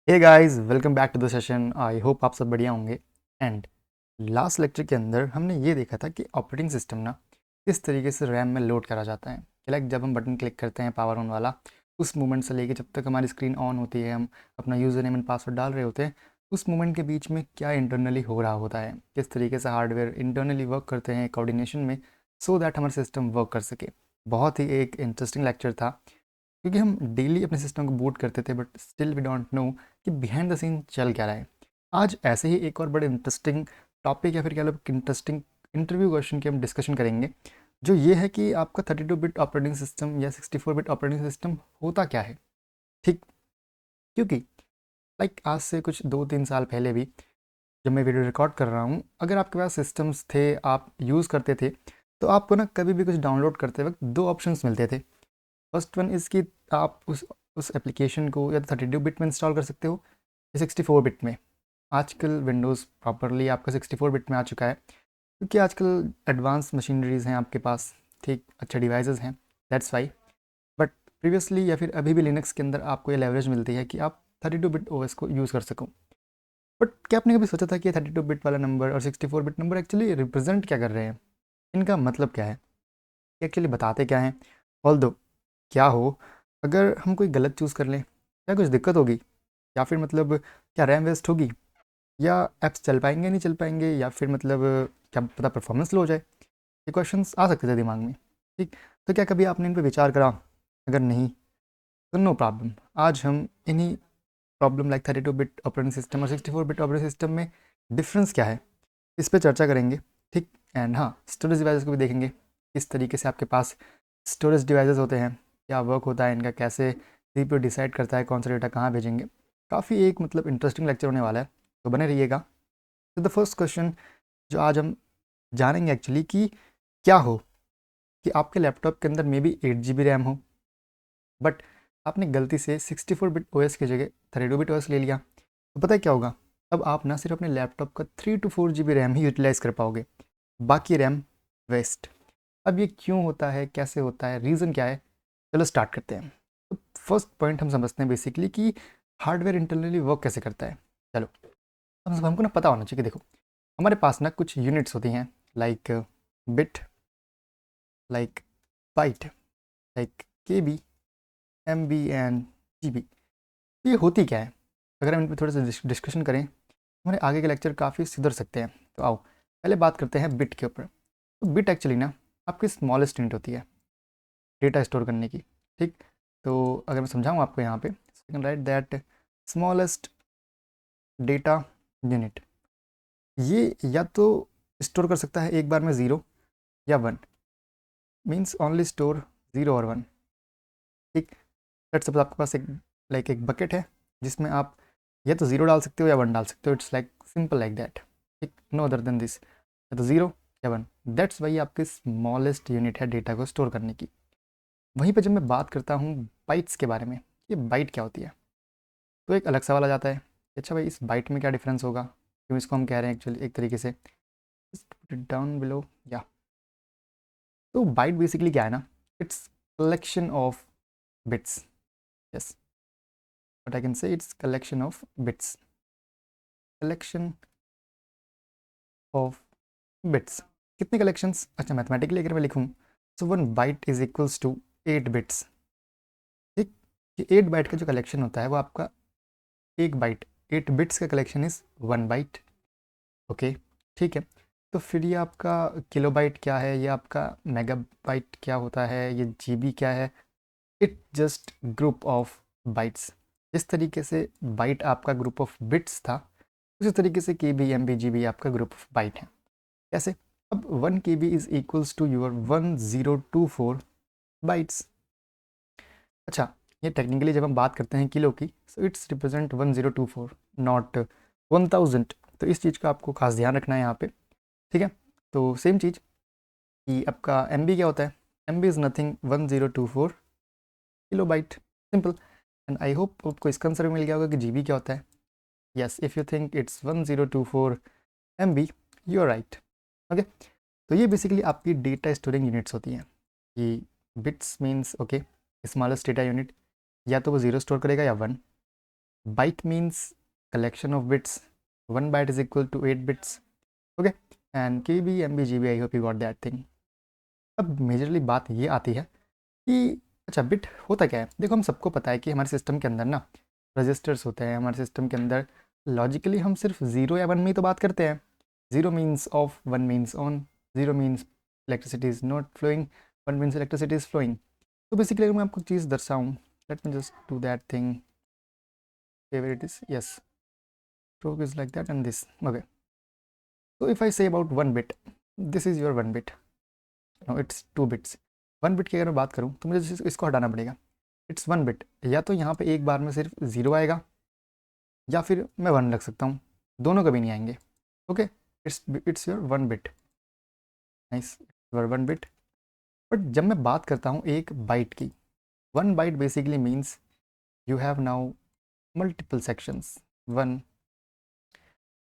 Hey guys, welcome back to the session. I hope आप सब बढ़िया होंगे। एंड लास्ट लेक्चर के अंदर हमने ये देखा था कि ऑपरेटिंग सिस्टम ना किस तरीके से रैम में लोड करा जाता है। लाइक जब हम बटन क्लिक करते हैं पावर ऑन वाला, उस मोमेंट से लेके जब तक हमारी स्क्रीन ऑन होती है, हम अपना यूज़र नेम एंड पासवर्ड डाल रहे होते हैं, उस मोमेंट के बीच में क्या इंटरनली हो रहा होता है, किस तरीके से हार्डवेयर इंटरनली वर्क करते हैं कोऑर्डिनेशन में, सो दैट हमारा सिस्टम वर्क कर सके। बहुत ही एक इंटरेस्टिंग लेक्चर था, क्योंकि हम डेली अपने सिस्टम को बूट करते थे but still we don't know कि बिहाइंड द सीन चल क्या रहा है। आज ऐसे ही एक और बड़े इंटरेस्टिंग टॉपिक या फिर कह लो इंटरेस्टिंग इंटरव्यू क्वेश्चन की हम डिस्कशन करेंगे, जो ये है कि आपका 32 बिट ऑपरेटिंग सिस्टम या 64 बिट ऑपरेटिंग सिस्टम होता क्या है। ठीक, क्योंकि लाइक आज से कुछ 2-3 साल पहले भी जब मैं वीडियो रिकॉर्ड कर रहा हूँ, अगर आपके पास सिस्टम्स थे, आप यूज़ करते थे, तो आपको ना कभी भी कुछ डाउनलोड करते वक्त दो ऑप्शंस मिलते थे। फर्स्ट वन इज़ कि आप उस एप्लीकेशन को या 32 बिट में इंस्टॉल कर सकते हो या 64 बिट में। आजकल विंडोज़ प्रॉपरली आपका 64 बिट में आ चुका है, क्योंकि आजकल एडवांस मशीनरीज़ हैं आपके पास, ठीक, अच्छे डिवाइसेस हैं, दैट्स वाई। बट प्रीवियसली या फिर अभी भी लिनक्स के अंदर आपको ये लेवरेज मिलती है कि आप 32 बिट ओएस को यूज़ कर सको। बट क्या आपने कभी सोचा था कि 32 बिट वाला नंबर और 64 बिट नंबर एक्चुअली रिप्रेजेंट क्या कर रहे हैं, इनका मतलब क्या है, एक्चुअली बताते क्या हैं। ऑल दो क्या हो, अगर हम कोई गलत चूज़ कर लें, क्या कुछ दिक्कत होगी, या फिर मतलब क्या रैम वेस्ट होगी, या ऐप्स चल पाएंगे नहीं चल पाएंगे, या फिर मतलब क्या पता परफॉर्मेंस लो हो जाए। ये क्वेश्चंस आ सकते थे दिमाग में। ठीक, तो क्या कभी आपने इन पर विचार करा? अगर नहीं तो नो प्रॉब्लम, आज हम इन्हीं problem like 32 bit operating system और 64 बिट ऑपरेटिंग सिस्टम में डिफरेंस क्या है, इस पर चर्चा करेंगे। ठीक, एंड हाँ, स्टोरेज डिवाइसेस को भी देखेंगे, किस तरीके से आपके पास स्टोरेज डिवाइसेस होते हैं, क्या वर्क होता है इनका, कैसे सीपीयू डिसाइड करता है कौन सा डेटा कहाँ भेजेंगे। काफ़ी एक मतलब इंटरेस्टिंग लेक्चर होने वाला है, तो बने रहिएगा। तो द फर्स्ट क्वेश्चन जो आज हम जानेंगे एक्चुअली कि क्या हो कि आपके लैपटॉप के अंदर मे बी 8 GB रैम हो, बट आपने गलती से 64 बिट ओएस की जगह 32 बिट ओएस ले लिया, तो पता है क्या होगा? अब आप ना सिर्फ अपने लैपटॉप का 3 to 4 GB रैम ही यूटिलाइज़ कर पाओगे, बाकी रैम वेस्ट। अब ये क्यों होता है, कैसे होता है, रीज़न क्या है? चलो स्टार्ट करते हैं। तो फर्स्ट पॉइंट हम समझते हैं बेसिकली कि हार्डवेयर इंटरनली वर्क कैसे करता है। चलो, हमको ना पता होना चाहिए कि देखो, हमारे पास ना कुछ यूनिट्स होती हैं, like bit, like byte, like KB, MB and GB. ये होती क्या है? अगर हम इन पर थोड़ा सा डिस्कशन करें, हमारे आगे के लेक्चर काफ़ी सुधर सकते हैं। तो आओ पहले बात करते हैं बिट के ऊपर। तो बिट एक्चुअली ना आपकी स्मॉलेस्ट यूनिट होती है डेटा स्टोर करने की। ठीक, तो अगर मैं समझाऊँ आपको यहाँ पे, can write that smallest data unit, ये या तो स्टोर कर सकता है एक बार में ज़ीरो या one, means only store zero और वन। ठीक, लेट्स सपोज आपके पास एक लाइक एक बकेट है, जिसमें आप या तो ज़ीरो डाल सकते हो या वन डाल सकते हो, it's like simple like that. ठीक, नो अदर देन दिस, या तो ज़ीरो या वन, दैट्स वाई आपकी स्मॉलेस्ट यूनिट है डेटा को स्टोर करने की। वहीं पर जब मैं बात करता हूँ बाइट्स के बारे में, ये बाइट क्या होती है, तो एक अलग सवाल आ जाता है कि अच्छा भाई, इस बाइट में क्या डिफरेंस होगा, क्यों इसको हम कह रहे हैं एक्चुअली एक तरीके से। डाउन बिलो, या तो बाइट बेसिकली क्या है ना, it's collection of bits. Yes, but I can say it's collection of bits, collection of bits. कितने कलेक्शंस, अच्छा मैथमेटिकली अगर मैं लिखूँ, so 1 byte is equals to 8 bits. ठीक, ये 8 बाइट का जो कलेक्शन होता है वो आपका एक बाइट, 8 बिट्स का कलेक्शन इज़ 1 बाइट। ओके, ठीक है। तो फिर ये आपका किलोबाइट क्या है, ये आपका मेगाबाइट क्या होता है, ये जीबी क्या है? It just group of bytes. जिस तरीके से बाइट आपका ग्रुप ऑफ बिट्स था, उसी तरीके से K B M B G B आपका ग्रुप ऑफ बाइट है। कैसे? अब 1 KB is equals to your 1024 bytes. अच्छा, ये टेक्निकली जब हम बात करते हैं किलो की, सो इट्स रिप्रेजेंट 1024, नॉट 1000। तो इस चीज़ का आपको खास ध्यान रखना है यहाँ पे। ठीक है, तो सेम चीज़ कि आपका एम बी क्या होता है, M B is nothing 1024 kilobyte, simple. And I hope आपको इसका आंसर मिल गया होगा कि जी बी क्या होता है। Yes, if you think it's 1024 M B, you are right. Okay, तो ये बेसिकली आपकी डेटा स्टोरिंग यूनिट्स होती हैं। कि bits means okay, smallest data unit, या तो वो ज़ीरो स्टोर करेगा या one. Byte means collection of bits. 1 byte is equal to 8 bits. Okay, and KB, MB, GB, I hope you got that thing. अब majorly बात ये आती है कि अच्छा बिट होता क्या है। देखो हम सबको पता है कि हमारे सिस्टम के अंदर ना रजिस्टर्स होते हैं। हमारे सिस्टम के अंदर लॉजिकली हम सिर्फ 0 या 1 में ही तो बात करते हैं। 0 means off, 1 means on, 0 means electricity is not flowing, 1 means electricity is flowing. तो बेसिकली अगर मैं आपको चीज़ दर्शाऊँ, let me just do that thing, wherever it is, yes, stroke is like that and this, okay. So if I say about 1 bit, this is your 1 bit, no it's 2 bits। 1 bit की अगर मैं बात करूँ तो मुझे इसको हटाना पड़ेगा। इट्स 1 बिट, या तो यहाँ पे एक बार में सिर्फ 0 आएगा या फिर मैं 1 रख सकता हूँ, दोनों कभी नहीं आएंगे। Okay, it's your 1 bit, nice, your 1 bit. But जब मैं बात करता हूँ एक बाइट की, 1 byte basically means you have now multiple sections। 1,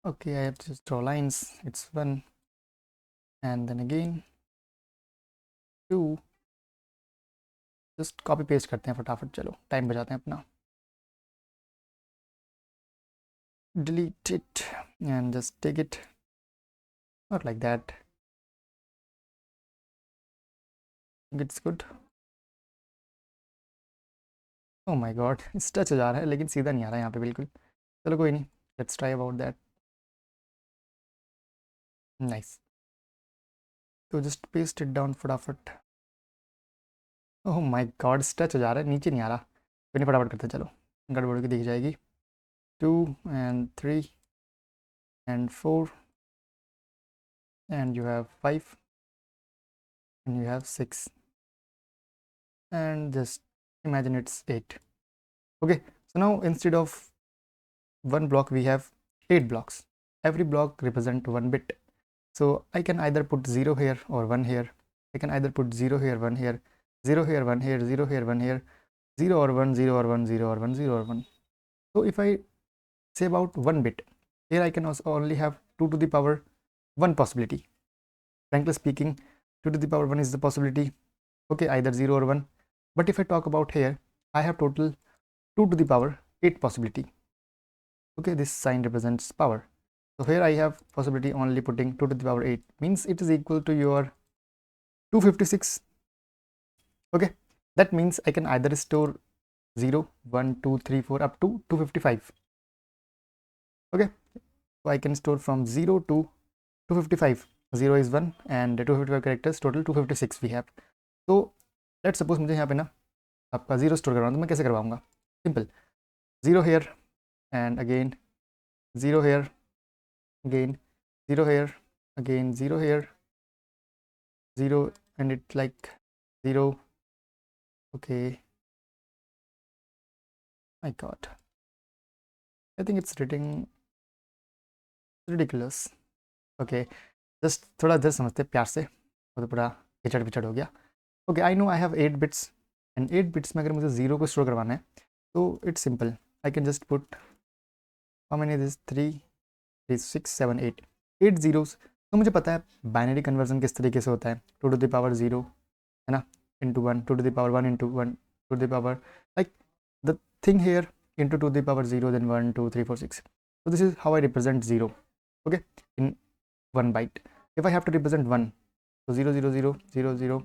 okay, I have to just draw lines, it's 1 and then again 2, just copy paste करते हैं फटाफट, चलो टाइम बचाते हैं अपना। delete it and just take it, not like that, it's good। oh my god, इस touch हो जा रहा है लेकिन सीधा नहीं आ रहा है यहाँ पे बिल्कुल। चलो कोई नहीं, let's try about that, nice. तो जस्ट पेस्ट इट डाउन फटाफट। ओह माय गॉड, टच हो जा रहा है, नीचे नहीं आ रहा। कोई नहीं, फटाफट करते चलो, गड़बड़ की दिख जाएगी। 2 and 3 and 4 and you have 5 and you have 6 and just imagine it's 8। okay, so now instead of 1 block we have 8 blocks, every block represent 1 bit, so I can either put 0 here or 1 here, I can either put 0 here, 1 here, 0 here, 1 here, 0 here, 1 here, 0 or 1, 0 or 1, 0 or 1, 0 or 1। so if I say about 1 bit, here I can also only have 2 to the power 1 possibility, frankly speaking 2 to the power 1 is the possibility, okay, either 0 or 1। but if I talk about here, I have total 2 to the power 8 possibility, okay, this sign represents power, so here I have possibility only putting 2 to the power 8, means it is equal to your 256। okay, that means I can either store 0, 1, 2, 3, 4 up to 255। okay, so I can store from 0 to 255, 0 is 1 and 255 characters, total 256 we have। so let's suppose मुझे यहाँ पे ना आपका 0 store करवाना, तो मैं कैसे करवाऊँगा, simple, 0 hair and again 0 here, again 0 here, again 0 here, 0 and it's like 0, okay, my god, I think it's written ridiculous। okay, just थोड़ा जस्ट समझते प्यार से, वो तो पूरा पिछड़ पिछड़ हो गया। Okay, I know I have 8 bits and 8 bits में अगर मुझे 0 को स्टोर करवाना है तो it's simple, I can just put how many this 3 3 6 7 8 8 zeros. तो मुझे पता है बाइनरी कन्वर्जन किस तरीके से होता है, 2 to the power 0 है ना, into 1, 2 to the power 1 into 1 2 to the power like the thing here into 2 to the power 0 then 1 2 3 4 6। so this is how I represent 0, okay, in 1 byte। if I have to represent 1, so 0 0 0 0 0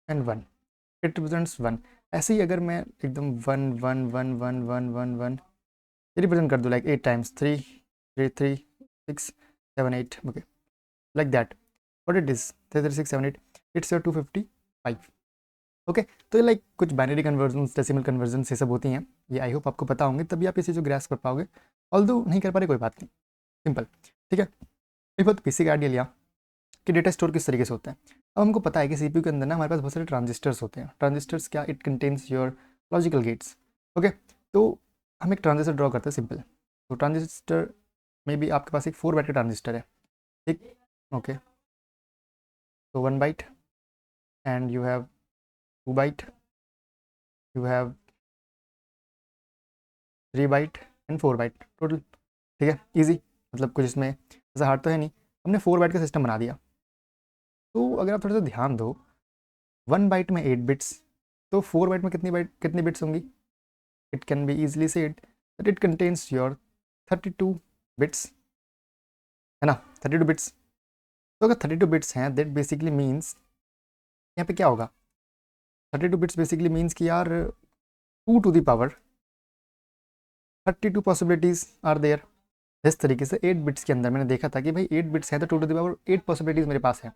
and 1, it represents 1। ऐसे ही अगर मैं एकदम 1 1 1 1 1 1 1 represent कर दूँ like 8 times 3 3 3 6 7 8, okay, like that, what it is 3 3 6 7 8, it's your 255। Okay, तो ये like कुछ binary conversion, decimal conversion ये सब होती हैं, ये आई होप आपको पता होंगे, तभी आप इसे जो ग्रैस्प कर पाओगे। ऑल्दो नहीं कर पा रहे कोई बात नहीं, सिंपल, ठीक है। एक बहुत बेसिक आइडिया लिया कि डेटा स्टोर किस तरीके से होता है। अब हमको पता है कि सीपीयू के अंदर ना हमारे पास बहुत सारे ट्रांजिस्टर्स होते हैं। ट्रांजिस्टर्स क्या, it contains your logical gates, okay. तो हम एक ट्रांजिस्टर ड्रॉ करते हैं सिंपल। तो ट्रांजिस्टर में भी आपके पास एक 4 बाइट का ट्रांजिस्टर है, ठीक, ओके। तो 1 byte and you have 2 byte, you have 3 byte and 4 byte total, ठीक है, इजी, मतलब कुछ इसमें ऐसा हार्ड तो है नहीं। हमने 4 बाइट का सिस्टम बना दिया। तो अगर आप थोड़ा सा ध्यान दो, 1 बाइट में 8 बिट्स, तो 4 बाइट में कितनी बिट्स होंगी, it can be easily said that it contains your 32 bits, है ना, 32 बिट्स। तो अगर 32 बिट्स हैं दैट बेसिकली मीन्स यहाँ पे क्या होगा, 32 बिट्स बेसिकली मीन्स कि यार 2 to the power 32 possibilities are there. इस तरीके से 8 बिट्स के अंदर मैंने देखा था कि भाई 8 बिट्स हैं तो 2 टू द पावर 8 पॉसिबिलिटीज़ मेरे पास है।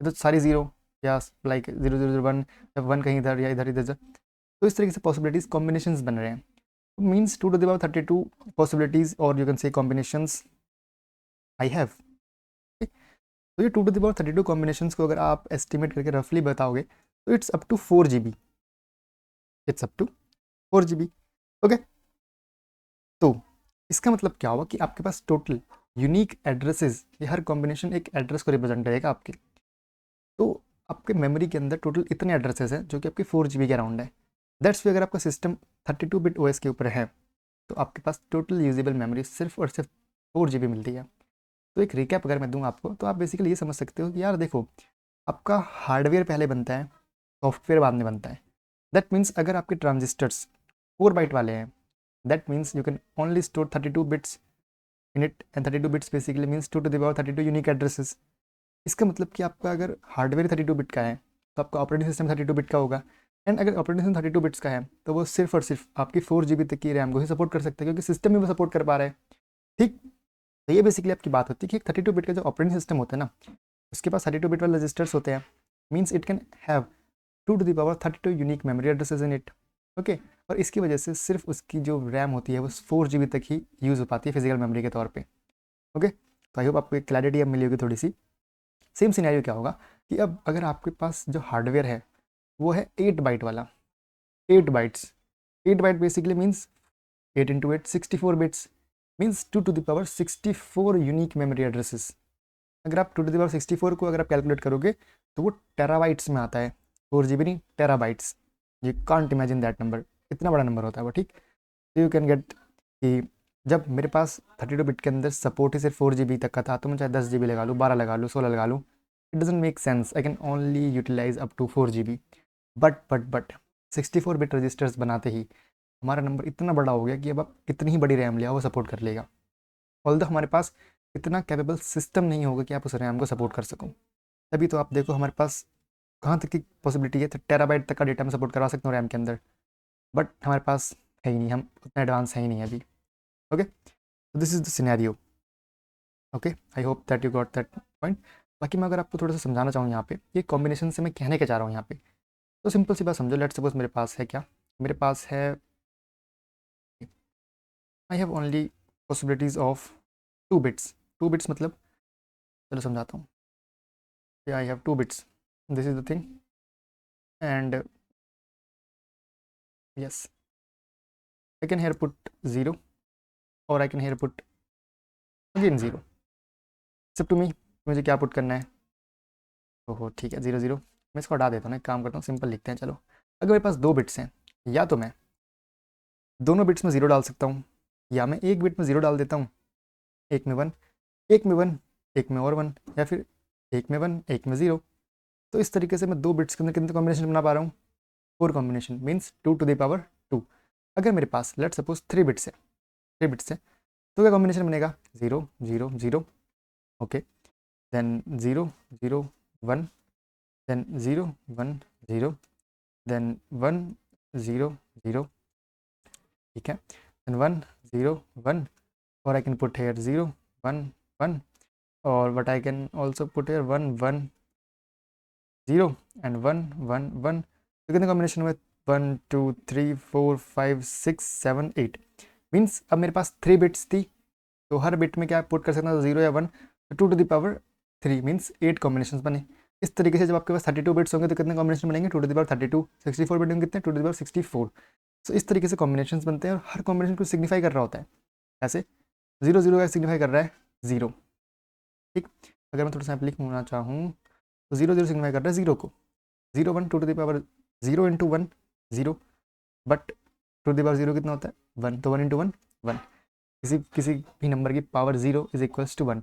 तो सारी जीरो या लाइक 0 0 0 1 या 1 कहीं इधर या इधर इधर, तो इस तरीके से पॉसिबिलिटीज़ कॉम्बिनेशंस बन रहे हैं। Means 2 to the power 32 possibilities और you can say combinations I have. तो ये 2 टू द पावर 32 कॉम्बिनेशंस को अगर आप एस्टिमेट करके रफली बताओगे तो it's up to 4 GB, it's up to 4 GB। Okay, तो इसका मतलब क्या हुआ कि आपके पास टोटल यूनिक एड्रेसेस, ये हर कॉम्बिनेशन एक एड्रेस को रिप्रेजेंट करेगा आपके। तो आपके मेमोरी के अंदर टोटल इतने एड्रेसेस हैं जो कि आपके 4 GB के अराउंड है। दैट्स वी, अगर आपका सिस्टम 32 बिट OS के ऊपर है तो आपके पास टोटल यूजेबल मेमोरी सिर्फ और सिर्फ 4 GB मिलती है। तो एक रिकैप अगर मैं दूँ आपको तो आप बेसिकली ये समझ सकते हो कि यार देखो, आपका हार्डवेयर पहले बनता है, सॉफ्टवेयर बाद में बनता है। दैट मीन्स अगर आपके ट्रांजिस्टर्स 4 बाइट वाले हैं, that means you can only store 32 bits in it, and 32 bits basically means 2 to the power 32 unique addresses. इसका मतलब कि आपका अगर हार्डवेयर 32 बिट का है तो आपका ऑपरेटिंग सिस्टम 32 बिट का होगा। एंड अगर ऑपरेटिंग सिस्टम 32 बिट्स का है तो वो सिर्फ और सिर्फ आपकी 4 GB तक की रैम को ही सपोर्ट कर सकता है, क्योंकि सिस्टम भी वो सपोर्ट कर पा रहा है। ठीक, तो ये बेसिकली आपकी बात होती है कि एक 32 बिट का जो ऑपरेटिंग सिस्टम होता है ना, उसके पास 32 बिट वाले रजिस्टर्स होते हैं। Means it can have 2 to the power 32 unique memory addresses in it. Okay, और इसकी वजह से सिर्फ उसकी जो रैम होती है वो 4 GB तक ही यूज़ हो पाती है फिजिकल मेमोरी के तौर पे। ओके, तो आई होप आपको एक क्लैरिटी अब मिली होगी थोड़ी सी। सेम सिनेरियो क्या होगा कि अब अगर आपके पास जो हार्डवेयर है वो है 8 बाइट वाला, 8 bytes, 8 byte basically means 8 into 8 64 bits, means 2 to the power 64 unique memory addresses. अगर आप 2 टू द पावर 64 को अगर आप कैलकुलेट करोगे तो वो टेराबाइट्स में आता है, 4 GB नहीं, terabytes. You can't imagine that number, इतना बड़ा नंबर होता है वो। ठीक, तो यू कैन गेट कि जब मेरे पास 32 बिट के अंदर सपोर्ट ही सिर्फ 4 GB तक का था तो मैं चाहे 10 GB लगा लूँ, 12 लगा लूँ, 16 लगा लूँ, it doesn't make sense. I can only utilize up to 4 GB। But 64 bit registers बनाते ही हमारा नंबर इतना बड़ा हो गया कि अब आप कितनी ही बड़ी रैम ले आओ वो सपोर्ट कर लेगा। ऑल्दो हमारे पास इतना कैपेबल सिस्टम नहीं होगा कि आप उस रैम को सपोर्ट कर सको। तभी तो आप देखो हमारे पास कहाँ तक की पॉसिबिलिटी है, तो टेराबाइट तक का डेटा मैं सपोर्ट करवा सकता हूँ रैम के अंदर, बट हमारे पास है ही नहीं, हम उतना एडवांस है ही नहीं अभी। ओके, तो this is the scenario. Okay, I hope that you got that point. बाकी मैं अगर आपको थोड़ा सा समझाना चाहूँ यहाँ पे, ये कॉम्बिनेशन से मैं कहने क्या चाह रहा हूँ यहाँ पे, तो सिंपल सी बात समझो। लेट सपोज मेरे पास है क्या, मेरे पास है I have only possibilities of 2 bits. 2 bits मतलब, चलो समझाता हूँ। I have 2 bits, this is the thing, and yes I can hear put 0 और I can hear put again 0। सब टू मी, मुझे क्या पुट करना है। ओहो ठीक है, 0 0, मैं इसको हटा देता हूँ ना, एक काम करता हूँ, सिंपल लिखते हैं। चलो, अगर मेरे पास 2 बिट्स हैं, या तो मैं दोनों बिट्स में 0 डाल सकता हूँ, या मैं एक बिट में 0 डाल देता हूँ, एक में 1, एक में 1, एक में और 1, या फिर एक में 1, एक में 0। तो इस तरीके से मैं 2 बिट्स के अंदर कितने कॉम्बिनेशन बना पा रहा हूँ, 4 combination, means 2 to the power 2। अगर मेरे पास लेट सपोज 3 बिट्स है, 3 बिट्स है, तो क्या कॉम्बिनेशन बनेगा, 0 0 0। Okay, then 0 0 1, then 0 1 0, then 1 0 0। ठीक है, देन 1 0 1, और आई कैन पुट हेयर 0 1 1, और but I can also put here 1 1 0 and 1 1 1। तो कितने कॉम्बिनेशन हुए, 1 2 3 4 5 6 7 8। मीन्स अब मेरे पास 3 बिट्स थी, तो हर बिट में क्या पुट कर सकता था, 0 या 1, तो 2 to the power 3 means 8 combination बने। इस तरीके से जब आपके पास 32 बिट्स होंगे तो कितने कॉम्बिनेशन बनेंगे, 2 टू द पावर 32। 64 बिट होंगे कितने, 2 टू द पावर 64। सो इस तरीके से कॉम्बिनेशन बनते हैं, और हर कॉम्बिनेशन को सिग्निफाई कर रहा होता है। ऐसे 0 0 का सिग्निफाई कर रहा है 0। ठीक, अगर मैं थोड़ा सा लिखना चाहूँ तो 0 0 सिग्निफाई कर रहा है 0 को, 0 1 2 to the power 0 into 1 0, but 2 to the power 0 कितना होता है, 1, तो 1 इंटू 1 1। किसी किसी भी नंबर की power 0 is equals to 1,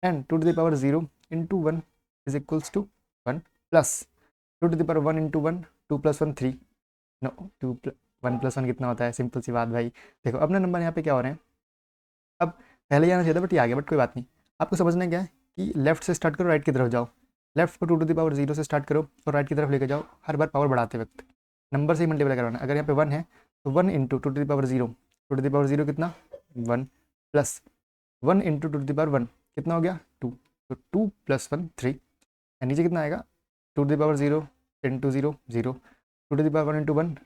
and 2 to the power 0 into 1 is equals to 1, plus 2 to the power 1 into 1, 2 plus 1 3, no 2 1+1 कितना होता है, सिंपल सी बात भाई। देखो अपने नंबर यहाँ पे क्या हो रहे हैं, अब पहले ही आना चाहिए था बट ये आ गया, बट कोई बात नहीं। आपको समझना क्या है कि लेफ्ट से स्टार्ट करो, राइट की तरफ जाओ। लेफ्ट को 2 to the power 0 से स्टार्ट करो और राइट की तरफ लेके जाओ, हर बार पावर बढ़ाते वक्त नंबर से ही मल्टीप्लाई करवाना। अगर यहाँ पे 1 है तो 1 × 2 to the power 0, 2 to the power 0 कितना 1, प्लस 1 × 2 to the power 1 कितना हो गया 2, तो 2 + 1 3, और नीचे कितना आएगा 2 to the power 0 × 0 0, 2 to the power 1 × 1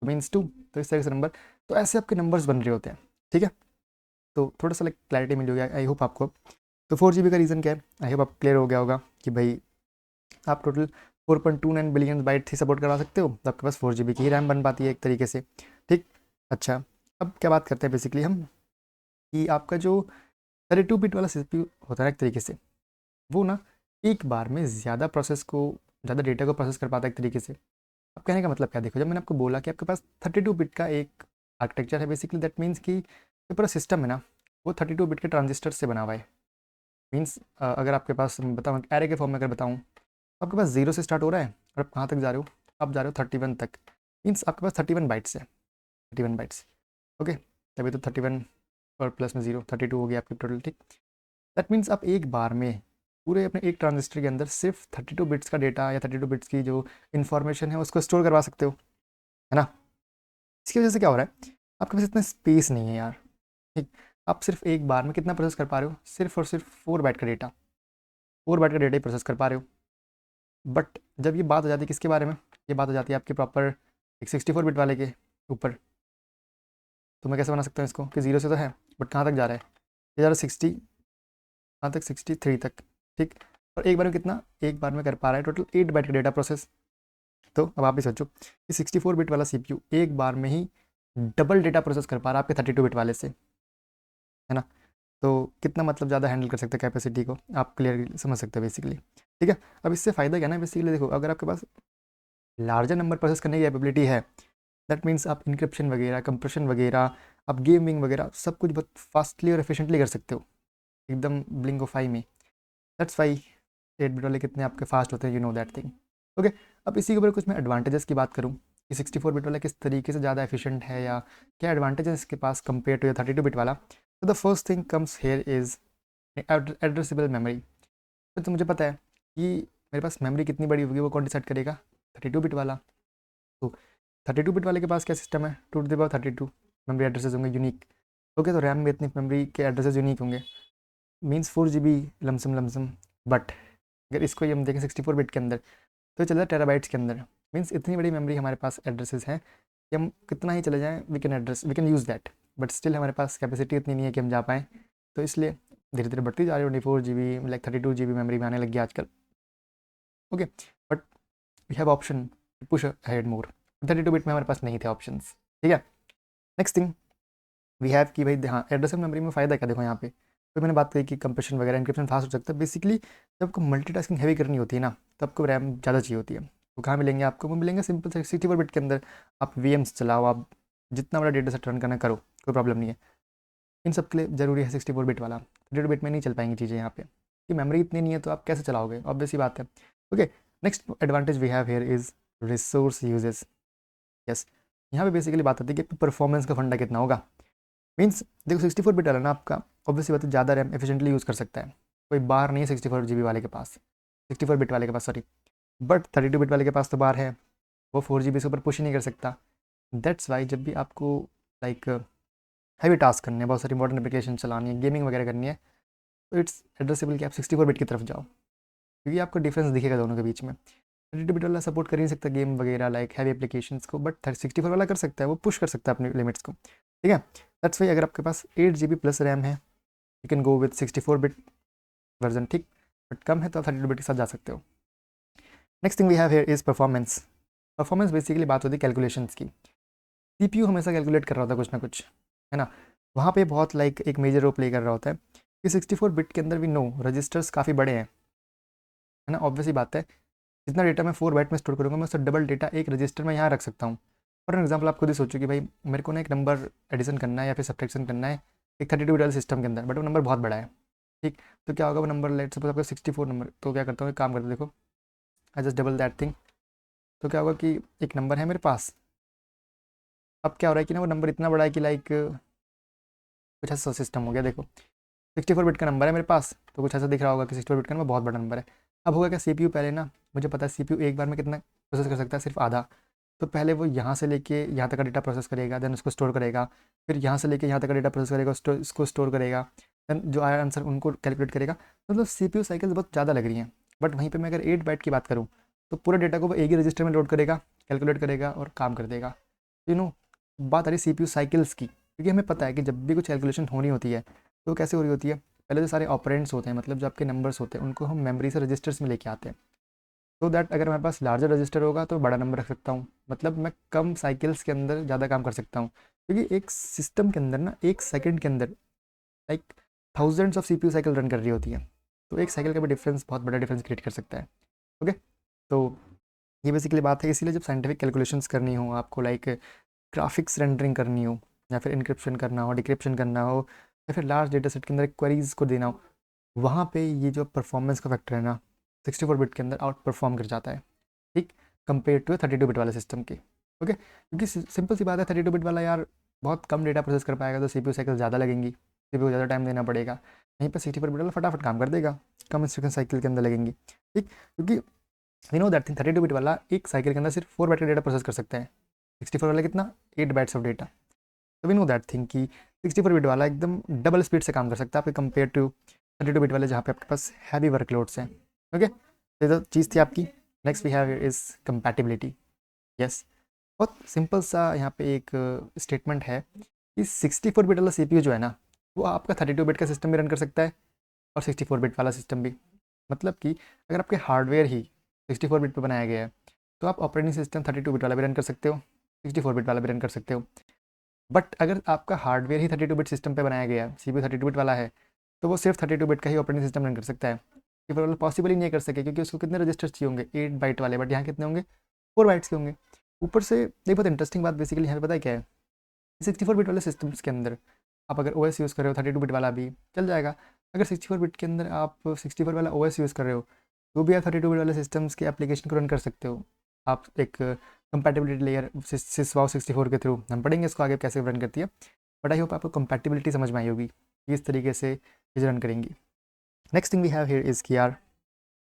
means 2। तो इस तरह से नंबर, तो ऐसे आपके नंबर्स बन रहे होते हैं, ठीक है। तो थोड़ा सा लाइक क्लैरिटी मिल गया आई होप आपको। तो 4 GB का रीज़न क्या है, आई होप आप क्लियर हो गया होगा कि भाई आप टोटल 4.29 बिलियन बाइट ही सपोर्ट करा सकते हो, तो आपके पास 4 GB की ही रैम बन पाती है एक तरीके से, ठीक। अच्छा, अब क्या बात करते हैं बेसिकली हम कि आपका जो 32 बिट वाला CPU होता है एक तरीके से, वो ना एक बार में ज़्यादा प्रोसेस को, ज़्यादा डेटा को प्रोसेस कर पाता है एक तरीके से। अब कहने का मतलब क्या, देखो जब मैंने आपको बोला कि आपके पास 32 बिट का एक आर्किटेक्चर है, बेसिकली दैट मीन्स कि जो पूरा सिस्टम है ना वो 32 बिट के ट्रांजिस्टर से बना हुआ है। मीन्स अगर आपके पास बताऊँ एरे के फॉर्म में अगर बताऊँ, आपके पास 0 से स्टार्ट हो रहा है और आप कहाँ तक जा रहे हो, आप जा रहे हो 31 तक। मीन्स आपके पास 31 बाइट्स है, 31 बाइट्स, ओके। तभी तो 31 और प्लस में 0 32 हो गया आपकी टोटल, ठीक। दैट मीन्स आप एक बार में पूरे अपने एक ट्रांजिस्टर के अंदर सिर्फ 32 बिट्स का डेटा या 32 बिट्स की जो इन्फॉर्मेशन है उसको स्टोर करवा सकते हो, है ना। इसकी वजह से क्या हो रहा है, आपके पास इतना स्पेस नहीं है यार, ठीक। आप सिर्फ एक बार में कितना प्रोसेस कर पा रहे हो, सिर्फ और सिर्फ 4 बाइट का डेटा, 4 बाइट का डेटा ही प्रोसेस कर पा रहे हो। बट जब ये बात हो जाती है किसके बारे में, ये बात हो जाती है आपके प्रॉपर एक 64 बिट वाले के ऊपर। तो मैं कैसे बना सकता हूँ इसको कि 0 से तो है बट कहाँ तक जा रहा है, ये जा रहा है 60, कहाँ तक 63 तक, ठीक। और एक बार में कितना, एक बार में कर पा रहा है टोटल 8 बाइट का डेटा प्रोसेस। तो अब आप भी सोचो कि 64 बिट वाला CPU एक बार में ही डबल डेटा प्रोसेस कर पा रहा है आपके 32 बिट वाले से, है ना। तो कितना मतलब ज़्यादा हैंडल कर सकते हैं कैपेसिटी को, आप क्लियर समझ सकते हो बेसिकली, ठीक है। अब इससे फ़ायदा क्या ना, बेसिकली देखो अगर आपके पास लार्जर नंबर प्रोसेस करने की कैपेबिलिटी है, दैट मीन्स आप इंक्रिप्शन वगैरह, कंप्रेशन वगैरह, आप गेमिंग वगैरह सब कुछ बहुत फास्टली और एफिशिएंटली कर सकते हो, एकदम ब्लिंक ऑफ आई में। दैट्स वाई 8 बिट वाले कितने आपके फास्ट होते हैं, you know that thing, okay. अब इसी के ऊपर कुछ मैं एडवांटेजेस की बात करूँ कि 64 बिट वाला किस तरीके से ज़्यादा एफिशिएंट है या क्या एडवांटेज है इसके पास कंपेयर टू 32 बिट वाला। तो the first thing comes here is addressable memory. तो मुझे पता है कि मेरे पास मेमोरी कितनी बड़ी होगी, वो कौन डिसाइड करेगा, 32 बिट वाला। तो 32 बिट वाले के पास क्या सिस्टम है, 2 to the power 32 memory addresses होंगे यूनिक, ओके। तो रैम में इतनी मेमोरी के एड्रेसेस यूनिक होंगे, means 4 GB lump sum lump sum. But अगर इसको ही हम देखें 64 बिट के अंदर तो चल रहा है टेराबाइट्स के अंदर, मीन्स इतनी बड़ी मेमोरी हमारे पास एड्रेसेस हैं कि हम कितना ही चले जाएँ we can use that, but still हमारे पास कैपेसिटी इतनी नहीं है कि हम जा पाएँ। तो इसलिए धीरे धीरे बढ़ती जा रही है, 24 GB लाइक 32 GB मेमोरी में आने लगी आजकल, okay. But we have option to push ahead more, 32 bit में हमारे पास नहीं थे ऑप्शंस, ठीक है। नेक्स्ट थिंग वी हैव कि भाई हाँ एड्रेसेबल मेमोरी में फ़ायदा क्या, देखो यहाँ पे तो मैंने बात करी कि कंप्रेशन वगैरह इंक्रिप्शन फास्ट हो सकता है। बेसिकली जब आपको मल्टीटास्किंग हैवी करनी होती है ना तो आपको रैम ज़्यादा चाहिए होती है। वो कहाँ मिलेंगे आपको, वो मिलेंगे सिंपल 64 बिट के अंदर। आप VMs चलाओ, आप जितना बड़ा डेटा सेट रन करना करो, कोई प्रॉब्लम नहीं है। इन सब के लिए ज़रूरी है 64 बिट वाला, 32 बिट में नहीं चल पाएंगी चीज़ें यहाँ पे, कि मेमोरी इतनी नहीं है तो आप कैसे चलाओगे, ऑब्वियस सी बात है, okay. Next advantage we have here is resource usages, yes. यहाँ पे बेसिकली बात आती है कि परफॉर्मेंस का फंडा कितना होगा। मीन्स देखो 64 बिट वाला ना आपका ऑब्वियसली बात है ज़्यादा रैम एफिशिएंटली यूज़ कर सकता है, कोई बार नहीं है 64 GB वाले के पास, 64 बिट वाले के पास सॉरी। बट 32 बिट वाले के पास तो बार है, वो 4 GB से ऊपर पुश ही नहीं कर सकता। दैट्स वाई जब भी आपको लाइक हैवी टास्क करने हैं, बहुत सारी मॉडर्न एप्लीकेशन चलानी है, गेमिंग वगैरह करनी है, तो इट्स एड्रेसेबल कि आप 64 बिट की तरफ जाओ, क्योंकि आपको डिफरेंस दिखेगा दोनों के बीच में। 32 बिट वाला सपोर्ट कर ही नहीं सकता गेम वगैरह लाइक हैवी एप्लीकेशंस को, बट 64 वाला कर सकता है, वो पुश कर सकता है अपनी लिमिट्स को, ठीक है। दैट्स वाई अगर आपके पास 8 GB प्लस रैम है you can go with 64 bit version, ठीक। बट कम है तो आप 32 बिट के साथ जा सकते हो। Next thing we have here is performance. Performance basically बात होती है कैलकुलेशंस की। CPU हमेशा कैलकुलेट कर रहा होता है कुछ ना कुछ, है ना। वहाँ पे बहुत लाइक एक मेजर रोल प्ले कर रहा होता है कि 64 बिट के अंदर भी नो रजिस्टर्स काफ़ी बड़े हैं, है ना। ऑब्वियसली बात है जितना डेटा मैं 4 बाइट में स्टोर करूँगा मैं उससे डबल डेटा एक रजिस्टर में यहाँ रख सकता हूँ। फॉर एग्जाम्पल आप खुद ही सोचो कि भाई मेरे को ना एक नंबर एडिशन करना है या फिर सब्ट्रैक्शन करना है एक 32 बिट वाले सिस्टम के अंदर, बट वो नंबर बहुत बड़ा है, ठीक। तो क्या होगा, वो नंबर लेट सपोज आपका 64 नंबर, तो क्या करता हूँ एक काम करता हूँ, देखो I just double that thing. तो क्या होगा कि एक नंबर है मेरे पास, अब क्या हो रहा है कि ना वो नंबर इतना बड़ा है कि लाइक कुछ ऐसा सिस्टम हो गया। देखो 64 बिट का नंबर है मेरे पास, तो कुछ ऐसा दिख रहा होगा कि 64 बिट का नंबर बहुत बड़ा नंबर है। अब होगा क्या, सीपीयू पहले ना, मुझे पता है सीपीयू एक बार में कितना प्रोसेस कर सकता है, सिर्फ आधा। तो पहले वो यहाँ से लेके यहाँ तक का डेटा प्रोसेस करेगा, देन उसको स्टोर करेगा, फिर यहाँ से लेके यहाँ तक का डेटा प्रोसेस करेगा, इसको स्टोर करेगा, देन जो आया आंसर उनको कैलकुलेट करेगा। मतलब सीपीयू साइकिल्स बहुत ज़्यादा लग रही हैं। बट वहीं पे मैं अगर 8 बाइट की बात करूँ तो पूरे डेटा को वो एक ही रजिस्टर में लोड करेगा, कैलकुलेट करेगा और काम कर देगा। यू नो, बात आ रही सीपीयू साइकिल्स की, क्योंकि हमें पता है कि जब भी कुछ कैलकुलेशन होनी होती है तो कैसे हो रही होती है। पहले जो सारे ऑपरेंड्स होते हैं, मतलब जो आपके नंबर्स होते हैं, उनको हम मेमोरी से रजिस्टर्स में लेके आते हैं। तो दैट अगर मेरे पास लार्जर रजिस्टर होगा तो बड़ा नंबर रख सकता हूँ, मतलब मैं कम साइकिल्स के अंदर ज़्यादा काम कर सकता हूँ। क्योंकि एक सिस्टम के अंदर ना 1 सेकंड के अंदर like thousands of CPU cycle run कर रही होती है। तो एक साइकिल का भी डिफरेंस बहुत बड़ा डिफरेंस क्रिएट कर सकता है। ओके, तो ये बेसिकली बात है। इसीलिए जब साइंटिफिक कैलकुलेशंस करनी हो आपको, लाइक ग्राफिक्स रेंडरिंग करनी हो, या फिर इनक्रिप्शन करना हो, डिक्रिप्शन करना हो, या फिर लार्ज डेटा सेट के अंदर क्वेरीज को देना हो, वहाँ पे ये जो परफॉर्मेंस का फैक्टर है ना, 64 बिट के अंदर आउट परफॉर्म कर जाता है, ठीक, कंपेयर टू 32 बिट वाले सिस्टम के। ओके, क्योंकि सिंपल सी बात है, 32 बिट वाला यार बहुत कम डेटा प्रोसेस कर पाएगा, तो सीपीयू साइकिल ज़्यादा लगेंगी, सीपीयू को ज़्यादा टाइम देना पड़ेगा। यहीं पर 64 बिट वाला फटाफट काम कर देगा, कम इंस्ट्रक्शन साइकिल के अंदर लगेंगी, ठीक। क्योंकि we know that thing, 32 bit वाला एक साइकिल के अंदर सिर्फ 4 बाइट का डेटा प्रोसेस कर सकता है, 64 वाला कितना, 8 बाइट्स ऑफ डेटा। तो वी नो दैट थिंग कि 64 बिट वाला एकदम डबल स्पीड से काम कर सकता है आपके कंपेयर टू 32 बिट वाले, जहाँ पे आपके पास हैवी वर्कलोड्स हैं। ओके, तो ये तो चीज़ थी आपकी। Next we have is compatibility. Yes, बहुत सिंपल सा यहाँ पे एक स्टेटमेंट है कि 64 बिट वाला सीपीयू जो है ना, वो आपका 32 बिट का सिस्टम भी रन कर सकता है और 64 बिट वाला सिस्टम भी। मतलब कि अगर आपके हार्डवेयर ही 64 बिट पे बनाया गया है, तो आप ऑपरेटिंग सिस्टम 32 बिट वाला भी रन कर सकते हो, 64 बिट वाला भी रन कर सकते हो। बट अगर आपका हार्डवेयर ही 32 बिट सिस्टम पे बनाया गया है, सीपीयू 32 बिट वाला है, तो वो सिर्फ 32 बिट का ही ऑपरेटिंग सिस्टम रन कर सकता है। ये वाला पॉसिबल ही नहीं कर सके, क्योंकि उसको कितने रजिस्टर्स चाहिए होंगे, 8 बाइट वाले, बट यहाँ कितने होंगे, 4 बाइट्स के होंगे। ऊपर से एक बहुत इंटरेस्टिंग बात बेसिकली यहाँ पे पता है क्या है, 64 बिट वाले सिस्टम्स के अंदर आप अगर ओएस यूज़ कर रहे हो 32 बिट वाला भी चल जाएगा। अगर 64 बिट के अंदर आप 64 वाला ओएस यूज़ कर रहे हो, तो भी आप 32 बिट वाले सिस्टम्स के एप्लीकेशन को रन कर सकते हो। आप एक कंपैटिबिलिटी लेयर सिसवाओ 64 के थ्रू, हम पढ़ेंगे इसको आगे कैसे रन करती है, बट आई होप आपको कंपैटिबिलिटी समझ में आई होगी कि इस तरीके से चीज़ रन करेंगी। Next thing we have here is कि यार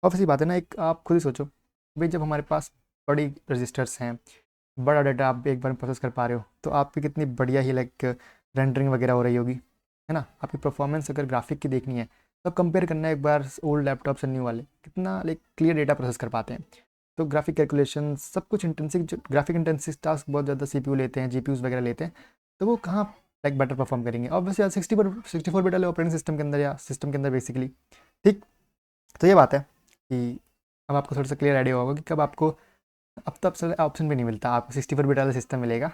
ऑब्वियसली बात है ना, एक आप खुद ही सोचो भाई, जब हमारे पास बड़ी रजिस्टर्स हैं, बड़ा डाटा आप एक बार में प्रोसेस कर पा रहे हो, तो आपकी कितनी बढ़िया ही लाइक रेंडरिंग वगैरह हो रही होगी, है ना। आपकी परफॉर्मेंस अगर ग्राफिक की देखनी है तो कंपेयर करना है एक बार ओल्ड लैपटॉप से न्यू वाले, कितना लाइक क्लियर डेटा प्रोसेस कर पाते हैं। तो ग्राफिक कैलकुलेशन सब कुछ इंटेंसिव, ग्राफिक इंटेंसिव टास्क बहुत ज़्यादा सीपीयू लेते हैं, जीपीयूज वगैरह लेते हैं, तो वो कहाँ लाइक बेटर परफॉर्म करेंगे ऑब्वियसली 64 बिट वाले ऑपरेटिंग सिस्टम के अंदर या सिस्टम के अंदर बेसिकली, ठीक। तो ये बात है कि अब आपको थोड़ा सा क्लियर आइडिया होगा कि कब आपको, अब तो अब ऑप्शन भी नहीं मिलता, आपको 64 बिट वाला सिस्टम मिलेगा।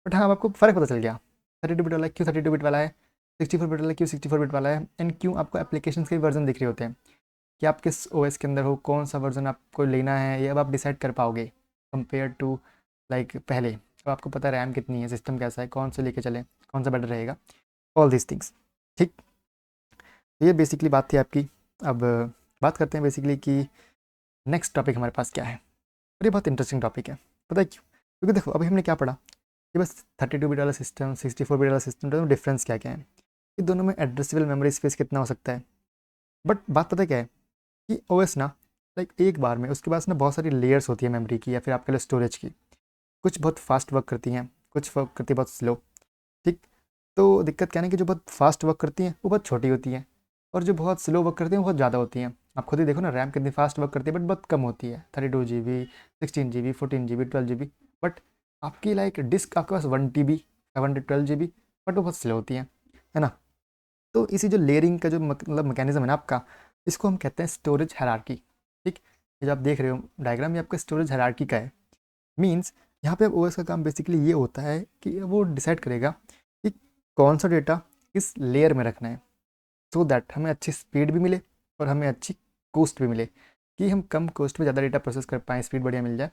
बट हाँ, अब आपको फ़र्क पता चल गया, 32 बिट वाला क्यों 32 बिट वाला है, 64 बिट वाला क्यों 64 बिट वाला है, एंड क्यों आपको एप्लीकेशन के वर्जन दिख रहे होते हैं, कि आप किस ओएस के अंदर हो, कौन सा वर्जन आपको लेना है, ये अब आप डिसाइड कर पाओगे कंपेयर टू लाइक पहले। अब आपको पता है रैम कितनी है, सिस्टम कैसा है, कौन से लेके चलें, कौन सा बेटर रहेगा, ऑल दिस थिंग्स, ठीक। तो ये बेसिकली बात थी आपकी। अब बात करते हैं बेसिकली कि नेक्स्ट टॉपिक हमारे पास क्या है, और ये बहुत इंटरेस्टिंग टॉपिक है। पता है क्यों? क्योंकि देखो अभी हमने क्या पढ़ा कि बस 32 बिट वाला सिस्टम, 64 बिट वाला सिस्टम, दोनों डिफरेंस क्या क्या है, कि दोनों में एड्रेसेबल मेमोरी स्पेस कितना हो सकता है। बट बात पता है क्या है कि ओएस ना लाइक एक बार में उसके पास ना बहुत सारी लेयर्स होती है मेमोरी की या फिर आपके लिए स्टोरेज की, कुछ बहुत फास्ट वर्क करती हैं, कुछ वर्क करती है बहुत स्लो, ठीक। तो दिक्कत क्या है कि जो बहुत फास्ट वर्क करती हैं वो बहुत छोटी होती हैं, और जो बहुत स्लो वर्क करती हैं वो बहुत ज़्यादा होती हैं। आप खुद ही देखो ना, रैम कितनी फास्ट वर्क करती है बट बहुत कम होती है, 32 GB, 16 GB, 14 GB, 12 GB। But आपकी लाइक डिस्क आपके पास 1 TB, 512 GB, बट वो बहुत स्लो होती है ना। तो इसी जो लेयरिंग का जो मतलब मैकेनिज्म है ना आपका, इसको हम कहते हैं स्टोरेज हायरार्की, ठीक। ये जो आप देख रहे हो डायग्राम, ये आपका स्टोरेज हायरार्की का है। मीन्स यहाँ पे ओएस का काम बेसिकली ये होता है कि वो डिसाइड करेगा कि कौन सा डेटा किस लेयर में रखना है, सो दैट हमें अच्छी स्पीड भी मिले और हमें अच्छी कॉस्ट भी मिले, कि हम कम कॉस्ट में ज़्यादा डेटा प्रोसेस कर पाएँ, स्पीड बढ़िया मिल जाए।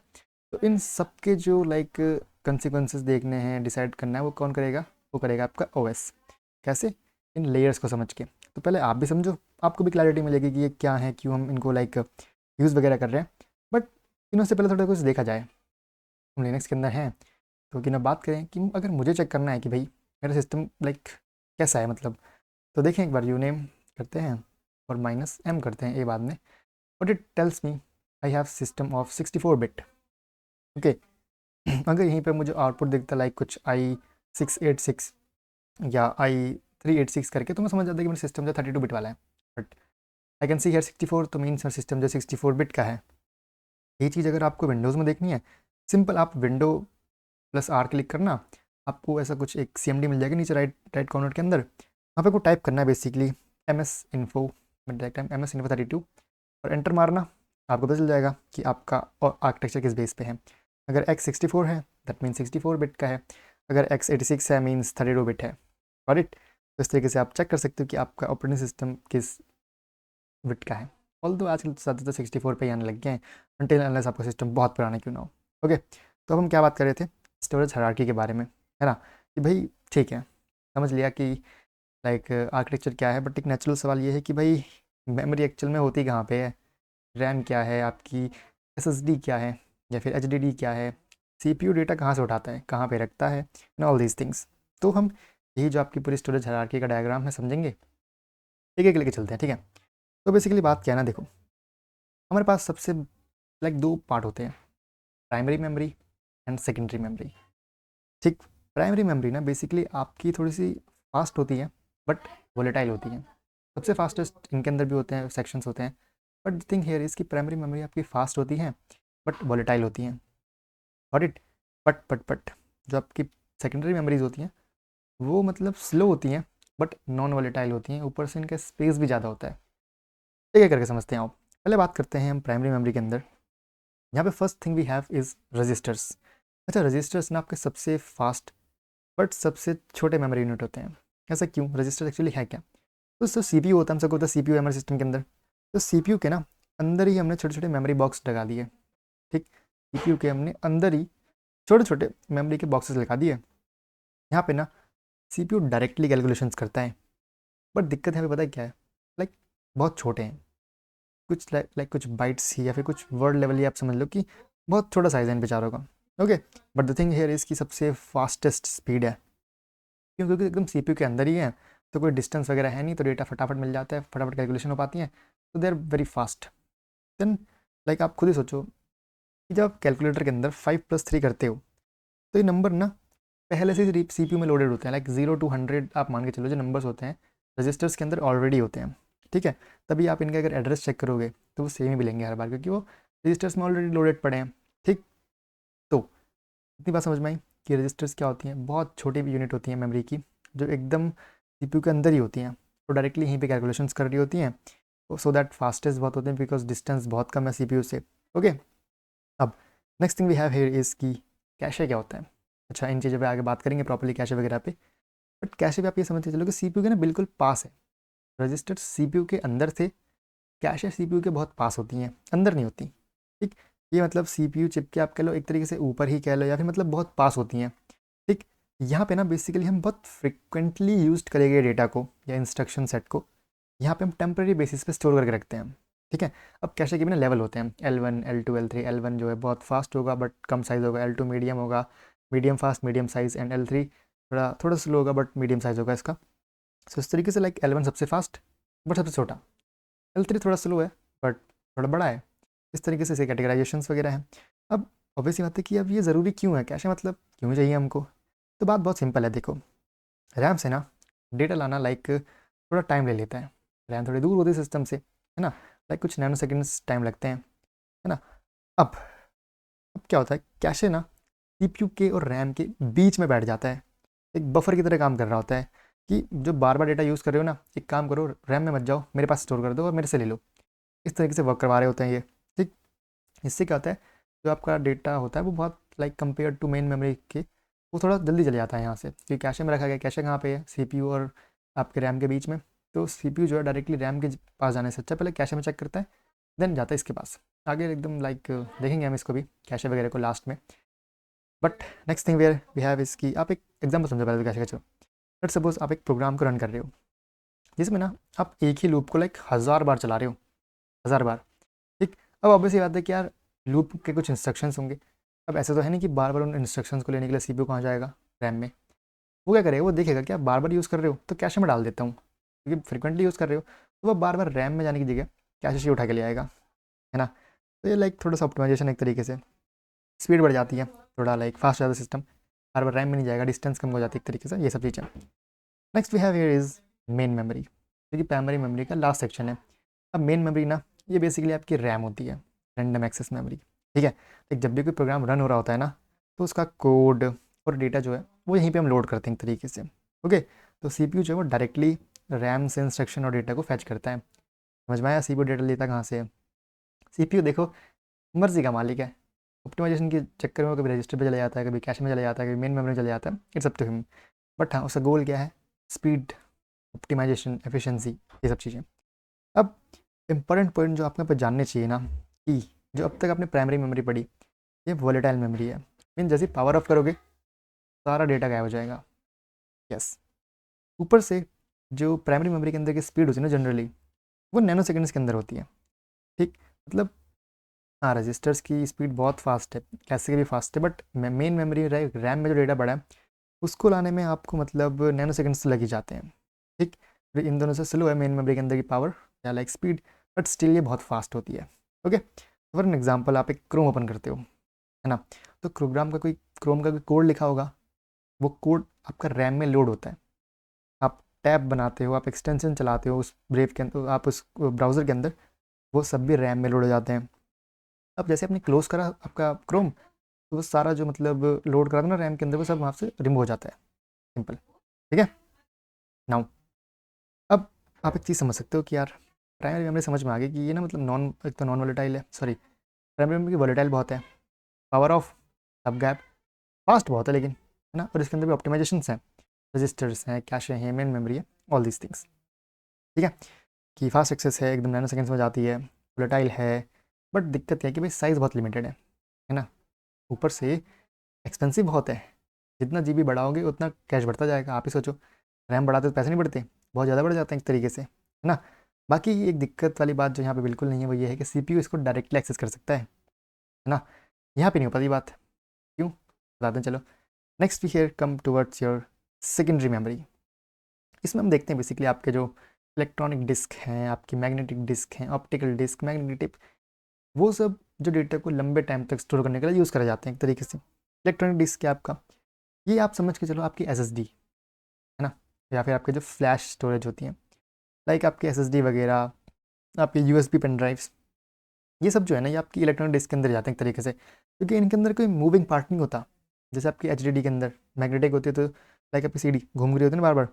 तो इन सब के जो लाइक कंसिक्वेंसेस देखने हैं, डिसाइड करना है, वो कौन करेगा, वो करेगा आपका ओएस। कैसे, इन लेयर्स को समझ के। तो पहले आप भी समझो, आपको भी क्लैरिटी मिलेगी कि ये क्या है, क्यों हम इनको लाइक यूज़ वगैरह कर रहे हैं। बट इनों से पहले थोड़ा कुछ देखा जाए, हम लिनक्स के अंदर हैं, तो कि ना बात करें कि अगर मुझे चेक करना है कि भाई मेरा सिस्टम लाइक कैसा है मतलब, तो देखें एक बार यूनेम करते हैं और -m करते हैं ए बाद में, but it tells me I have system of 64 bit. Okay, अगर यहीं पे मुझे आउटपुट दिखता लाइक कुछ i686 या i386 करके, तो मैं समझ जाता कि मेरा सिस्टम जो 32 बिट वाला है। But I can see here 64, तो मीन्स मेरा सिस्टम जो 64 बिट का है। ये चीज़ अगर आपको विंडोज़ में देखनी है, सिंपल आप विंडो +R क्लिक करना, आपको ऐसा कुछ एक CMD मिल जाएगा नीचे राइट राइट कॉर्नर के अंदर। वहाँ पे को टाइप करना है basically MS Info, direct time MS Info 32 और एंटर मारना। आपको पता चल जाएगा कि आपका आर्किटेक्चर किस बेस पे है। अगर x64 है दैट मीन्स 64 बिट का है, अगर x86 है मीन्स 32 बिट है। और इट तो इस तरीके से आप चेक कर सकते हो कि आपका ऑपरेटिंग सिस्टम किस बिट का है। ऑल दो आजकल ज़्यादातर 64 पे ही आने लग गए हैं, अनटिल अनलेस आपका सिस्टम बहुत पुराना क्यों ना हो। ओके, तो अब हम क्या बात कर रहे थे, स्टोरेज हायरार्की के बारे में, है ना, कि भाई ठीक है समझ लिया कि लाइक आर्किटेक्चर क्या है, बट एक नेचुरल सवाल ये है कि भाई मेमोरी एक्चुअल में होती कहाँ पे है, रैम क्या है आपकी, SSD क्या है, या फिर HDD क्या है, CPU डेटा कहाँ से उठाता है, कहाँ पे रखता है, एंड ऑल दीज थिंग्स। तो हम यही जो आपकी पूरी स्टोरेज हायरार्की का डायग्राम है समझेंगे, एक एक लेके चलते हैं, ठीक है। तो बेसिकली बात क्या है ना, देखो हमारे पास सबसे लाइक दो पार्ट होते हैं, primary memory and secondary memory. ठीक, प्राइमरी मेमोरी ना बेसिकली आपकी थोड़ी सी फास्ट होती है बट वोलेटाइल होती है। सबसे फास्टेस्ट इनके अंदर भी होते हैं, सेक्शंस होते हैं, but the thing here is की प्राइमरी मेमोरी आपकी फास्ट होती है बट वोलेटाइल होती हैं। और इट बट जो आपकी सेकेंडरी मेमोरीज होती हैं वो मतलब स्लो होती हैं बट नॉन वोलेटाइल होती हैं, ऊपर से इनका स्पेस भी ज़्यादा होता है। एक एक करके समझते हैं आप। पहले बात करते हैं हम प्राइमरी मेमोरी के अंदर। यहाँ पे first thing we have is registers. अच्छा, रजिस्टर्स ना आपके सबसे फास्ट बट सबसे छोटे मेमोरी यूनिट होते हैं। ऐसा क्यों, रजिस्टर एक्चुअली है क्या, तो जो CPU होता है, हम सबको होता है CPU हमारे सिस्टम के अंदर, तो CPU के ना अंदर ही हमने छोटे छोटे मेमोरी बॉक्स लगा दिए। ठीक, CPU के हमने अंदर ही छोटे छोटे मेमोरी के बॉक्सेस लगा दिए। यहाँ पे ना CPU डायरेक्टली कैलकुलेशंस करता है, बट दिक्कत यहाँ पे पता है क्या है, लाइक बहुत छोटे हैं, कुछ लाइक कुछ बाइट्स ही या फिर कुछ वर्ड लेवल ही आप समझ लो कि बहुत छोटा साइज है इन बेचारों का। Okay, but the thing here इसकी सबसे फास्टेस्ट स्पीड है, क्यों, क्योंकि एकदम CPU के अंदर ही है, तो कोई डिस्टेंस वगैरह है नहीं, तो डेटा फटाफट मिल जाता है, फटाफट कैलकुलेशन हो पाती है, तो they are very fast. Then like आप खुद ही सोचो कि जब आप कैलकुलेटर के अंदर 5+3 करते हो, तो ये नंबर ना पहले से ही CPU में लोडेड होते हैं, लाइक 0 to 100 आप मान के चलो, जो नंबर्स होते हैं रजिस्टर्स के अंदर ऑलरेडी होते हैं। ठीक है, तभी आप इनका अगर एड्रेस चेक करोगे तो वो सेम ही मिलेंगे हर बार, क्योंकि वो रजिस्टर्स में ऑलरेडी लोडेड पड़े हैं। ठीक, तो इतनी बात समझ में आई कि रजिस्टर्स क्या होती हैं, बहुत छोटी यूनिट होती हैं मेमोरी की, जो एकदम CPU के अंदर ही होती हैं, तो डायरेक्टली यहीं पे कैलकुलेशंस कर रही होती हैं, सो दैट फास्टेस्ट बहुत होते हैं बिकॉज डिस्टेंस बहुत कम है CPU से। ओके, अब next thing we have here is की कैशे क्या होता है। अच्छा, इन चीज़ों पे आगे बात करेंगे प्रॉपर्ली कैशे वगैरह पे, बट कैशे पे आप ये समझते चलो कि CPU के ना बिल्कुल पास है, रजिस्टर CPU के अंदर से, कैशे CPU के बहुत पास होती हैं, अंदर नहीं होती। ठीक, ये मतलब CPU चिप के आप कह लो एक तरीके से ऊपर ही कह लो, या फिर मतलब बहुत पास होती हैं। ठीक, यहाँ पे ना बेसिकली हम बहुत फ्रिक्वेंटली यूज करेंगे डेटा को या इंस्ट्रक्शन सेट को, यहाँ पे हम टेम्प्रेरी बेसिस पे स्टोर करके रखते हैं। ठीक है, अब कैशे के भी ना लेवल होते हैं, L1 L2 L3। L1 जो है बहुत फास्ट होगा बट कम साइज़ होगा, L2 मीडियम होगा, medium fast medium size, and L3 थोड़ा थोड़ा स्लो होगा बट मीडियम साइज़ होगा इसका। सो इस तरीके से लाइक L1 सबसे फास्ट बट सबसे छोटा, L3 थोड़ा स्लो है बट थोड़ा बड़ा है। इस तरीके से कैटेगराइजेशंस वगैरह हैं। अब ऑब्वियसली बात है कि अब ये ज़रूरी क्यों है, कैशे मतलब क्यों चाहिए हमको, तो बात बहुत सिंपल है। देखो, रैम से ना डेटा लाना लाइक थोड़ा टाइम ले लेता है, रैम थोड़ी दूर होती है सिस्टम से, है ना, लाइक कुछ नैनो सेकेंड्स टाइम लगते हैं, है ना। अब अब क्या होता है, कैशे ना CPU के और रैम के बीच में बैठ जाता है, एक बफर की तरह काम कर रहा होता है, कि जो बार बार डेटा यूज़ कर रहे हो ना, एक काम करो रैम में मत जाओ, मेरे पास स्टोर कर दो और मेरे से ले लो। इस तरीके से वर्क करवा रहे होते हैं ये। ठीक, इससे क्या होता है, जो आपका डेटा होता है वो बहुत like compare to main memory के, वो थोड़ा जल्दी चले जाता है यहाँ से, क्योंकि कैशे में रखा गया, कैशे कहाँ पे है, CPU और आपके रैम के बीच में, तो CPU जो है डायरेक्टली रैम के पास जाने से अच्छा पहले कैशे में चेक करता है, देन जाता है इसके पास। आगे एकदम लाइक देखेंगे हम इसको भी, कैशे वगैरह को लास्ट में। But next thing where we have इसकी, आप एक एग्जाम्पल समझो पहले तो कैशे का। चलो लेट सपोज आप एक प्रोग्राम को रन कर रहे हो, जिसमें ना आप एक ही लूप को लाइक 1000 बार चला रहे हो, 1000 बार। ठीक, अब ऑब्वियसली बात है कि यार लूप के कुछ इंस्ट्रक्शंस होंगे, अब ऐसा तो है नहीं कि बार बार उन इंस्ट्रक्शंस को लेने के लिए सीपीयू कहाँ जाएगा, रैम में। वो क्या करेगा, वो देखेगा कि आप बार बार यूज़ कर रहे हो तो कैश में डाल देता हूँ, क्योंकि फ्रिक्वेंटली यूज़ कर रहे हो, तो वो बार बार रैम में जाने की जगह कैश से उठा के ले आएगा, है ना। तो ये लाइक थोड़ा सा ऑप्टिमाइजेशन एक तरीके से, स्पीड बढ़ जाती है, थोड़ा लाइक फास्ट हो जाता है सिस्टम, बार बार रैम में नहीं जाएगा, डिस्टेंस कम हो जाती है एक तरीके से, ये सब चीज़ें। Next we have here is main memory, जो कि प्राइमरी मेमोरी का लास्ट सेक्शन है। अब मेन मेमोरी ना, ये बेसिकली आपकी रैम होती है, रैंडम एक्सेस मेमोरी, ठीक है। तो जब भी कोई प्रोग्राम रन हो रहा होता है ना, तो उसका कोड और डेटा जो है वो यहीं पे हम लोड करते हैं एक तरीके से, ओके। तो सीपीयू जो है वो डायरेक्टली रैम से इंस्ट्रक्शन और डेटा को फैच करता है। समझ में आया, सीपीयू डेटा लेता कहाँ से है। सीपीयू देखो मर्जी का मालिक है, ऑप्टिमाइजेशन के चक्कर में वो कभी रजिस्टर पे चला जाता है, कभी कैश में चला जाता है, कभी मेन मेमोरी में चला जाता है, it's up to him. But हाँ, उसका गोल क्या है, स्पीड, ऑप्टिमाइजेशन, एफिशिएंसी, ये सब चीज़ें। अब इम्पॉर्टेंट पॉइंट जो आपको यहाँ पर जानने चाहिए ना, कि जो अब तक आपने प्राइमरी मेमोरी पढ़ी, ये वॉलेटाइल मेमोरी है। मीन जैसे पावर ऑफ करोगे सारा डेटा गायब हो जाएगा, यस। ऊपर से जो प्राइमरी मेमोरी के अंदर की स्पीड होती है ना जनरली, वो नैनो सेकेंड्स के अंदर होती है, ठीक। मतलब हाँ, रजिस्टर्स की स्पीड बहुत फास्ट है, कैसे भी फास्ट है, बट मेन मेमोरी रैम में जो डेटा बड़ा है उसको लाने में आपको मतलब नैनो सेकेंड्स लग ही जाते हैं, ठीक। फिर इन दोनों से स्लो है मेन मेमोरी के अंदर की पावर या लाइक स्पीड, बट स्टिल ये बहुत फास्ट होती है, ओके। फॉर एन एग्जाम्पल, आप एक क्रोम ओपन करते हो, है ना, तो क्रोम का कोई कोड लिखा होगा, वो कोड आपका रैम में लोड होता है। आप टैब बनाते हो, आप एक्सटेंशन चलाते हो उस ब्रेव के अंदर, आप उस ब्राउज़र के अंदर, वो सब भी रैम में लोड हो जाते हैं। अब जैसे आपने क्लोज करा आपका क्रोम, तो वो सारा जो मतलब लोड करा था ना रैम के अंदर, वो सब वहाँ से रिमूव हो जाता है, सिंपल, ठीक है। नाउ अब आप एक चीज़ समझ सकते हो कि यार प्राइमरी मेमोरी समझ में आ गई कि ये ना मतलब एक तो नॉन वोलेटाइल है, सॉरी, प्राइमरी मेमोरी की वोलेटाइल बहुत है, पावर ऑफ, सब गैप, फास्ट बहुत है लेकिन, है ना, और इसके अंदर भी ऑप्टिमाइजेशन हैं, रजिस्टर्स हैं, कैशे हैं, मेन मेमोरी है, ऑल दीज थिंग्स, ठीक है। कि फास्ट एक्सेस है, एकदम नैनो सेकेंड्स में जाती है, वोलेटाइल है, बट दिक्कत यह है कि भाई साइज़ बहुत लिमिटेड है ना। ऊपर से एक्सपेंसिव बहुत है, जितना जीबी बढ़ाओगे उतना कैश बढ़ता जाएगा, आप ही सोचो, रैम बढ़ाते तो पैसे नहीं बढ़ते, बहुत ज़्यादा बढ़ जाते हैं एक तरीके से, है ना। बाकी एक दिक्कत वाली बात जो यहाँ पे बिल्कुल नहीं है, वो ये है कि सीपीयू इसको डायरेक्टली एक्सेस कर सकता है ना, यहाँ पे नहीं हो पाती बात, क्यों बताते हैं चलो। Next we here come towards your secondary memory. इसमें हम देखते हैं बेसिकली आपके जो इलेक्ट्रॉनिक डिस्क हैं, आपकी मैग्नेटिक डिस्क हैं, ऑप्टिकल डिस्क, मैग्नेटिक, वो सब जो डेटा को लंबे टाइम तक स्टोर करने के लिए यूज़ करे जाते हैं एक तरीके से। इलेक्ट्रॉनिक डिस्क क्या आपका, ये आप समझ के चलो आपकी एसएसडी, है ना, या फिर आपके जो फ्लैश स्टोरेज होती हैं, लाइक आपकी एसएसडी वगैरह, आपके यूएसबी पेन ड्राइव्स, ये सब जो है ना, ये आपकी इलेक्ट्रॉनिक डिस्क के अंदर जाते हैं एक तरीके से, क्योंकि इनके अंदर कोई मूविंग पार्ट नहीं होता। जैसे आपकी एचडीडी के अंदर मैग्नेटिक होती है, तो लाइक आपकी सीडी घूम रही होती है ना बार बार,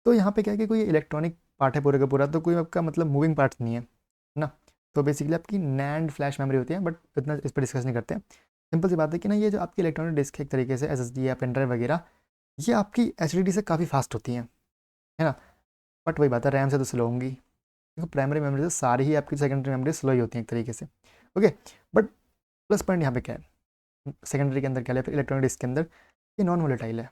तो यहाँ पे क्या है कि कोई इलेक्ट्रॉनिक पार्ट है पूरे का पूरा, तो कोई आपका मतलब मूविंग पार्ट नहीं है ना। तो बेसिकली आपकी नैंड फ्लैश मेमोरी होती है, बट इतना इस पर डिस्कस नहीं करते हैं। सिंपल सी बात है कि ना, ये जो आपकी इलेक्ट्रॉनिक डिस्क है एक तरीके से एसएसडी या पेन ड्राइव वगैरह, ये आपकी एचडीडी से काफ़ी फास्ट होती हैं, है ना। बट वही बात है, रैम से तो स्लो होंगी, क्योंकि प्राइमरी मेमोरी से सारी ही आपकी सेकेंडरी मेमोरी स्लो ही होती है एक तरीके से, ओके। बट प्लस पॉइंट यहाँ पे क्या है, सेकेंडरी के अंदर क्या है, इलेक्ट्रॉनिक डिस्क के अंदर ये नॉन वोलेटाइल है,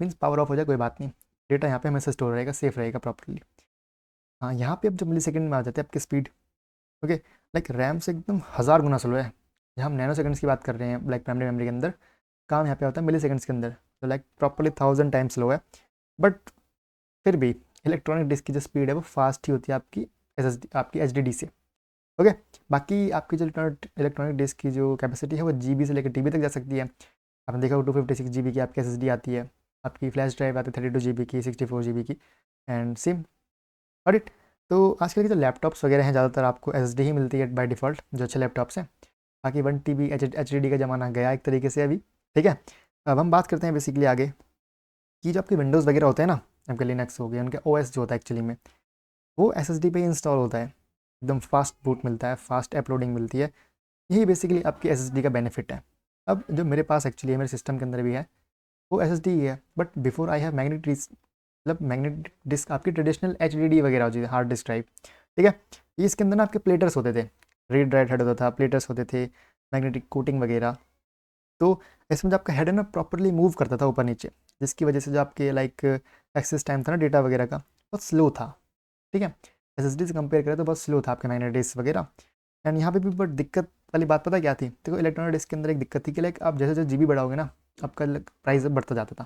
मीन्स पावर ऑफ हो जाए कोई बात नहीं, डेटा यहाँ पे हमेशा स्टोर रहेगा, सेफ रहेगा प्रॉपरली। हाँ, यहाँ पे अब जब मिली सेकेंड में आ जाते हैं आपकी स्पीड, ओके, लाइक रैम से एकदम 1000 गुना स्लो है। जहाँ हम नैनो सेकंड्स की बात कर रहे हैं लाइक प्राइमरी मेमोरी के अंदर, काम यहाँ पे होता है मिली सेकंड्स के अंदर, तो लाइक प्रॉपरली 1000 टाइम्स स्लो है। बट फिर भी इलेक्ट्रॉनिक डिस्क की जो स्पीड है वो फास्ट ही होती है आपकी आपकी एच से, ओके। बाकी आपकी जो इलेक्ट्रॉनिक डिस्क की जो कैपेसिटी है वो जीबी से लेकर टीबी तक जा सकती है। आपने देखा 256 जीबी की आपकी एसएसडी आती है, आपकी फ्लैश ड्राइव आती है 32 जीबी की, 64 जीबी की, एंड सेम ऑडिट। तो आजकल के जो लैपटॉप्स वगैरह हैं, ज़्यादातर आपको एसएसडी ही मिलती है बाय डिफ़ॉल्ट, जो अच्छे लैपटॉप्स हैं। बाकी 1 TB एचडीडी का ज़माना गया एक तरीके से अभी, ठीक है। अब हम बात करते हैं बेसिकली आगे कि जो आपके विंडोज़ वगैरह होते हैं ना, आपके लिनक्स हो गए, उनके ओएस जो होता है एक्चुअली में, वो एसएसडी पे ही इंस्टॉल होता है, एकदम फास्ट बूट मिलता है, फास्ट अपलोडिंग मिलती है, यही बेसिकली आपकी एसएसडी का बेनिफिट है। अब जो मेरे पास एक्चुअली है, मेरे सिस्टम के अंदर भी है, वो एसएसडी ही है, but before I have magnetic disk, मतलब मैग्नेटिक डिस्क आपकी ट्रेडिशनल एचडीडी वगैरह होती है, हार्ड डिस्क ड्राइव, ठीक है। ये इसके अंदर ना आपके प्लेटर्स होते थे, रीड राइट हेड होता था, प्लेटर्स होते थे, मैग्नेटिक कोटिंग वगैरह। तो इसमें जो आपका हेड है ना प्रॉपरली मूव करता था ऊपर नीचे, जिसकी वजह से जो आपके लाइक एक्सेस टाइम था ना डेटा वगैरह का, बहुत स्लो था, ठीक है। एसएसडी से कंपेयर करें तो बहुत स्लो था आपके मैग्नेटिक डिस्क वगैरह। एंड यहाँ पे भी बट दिक्कत वाली बात पता क्या थी, देखो इलेक्ट्रॉनिक डिस्क के अंदर एक दिक्कत थी कि लाइक आप जैसे जैसे जीबी बढ़ाओगे ना आपका प्राइस बढ़ता जाता था,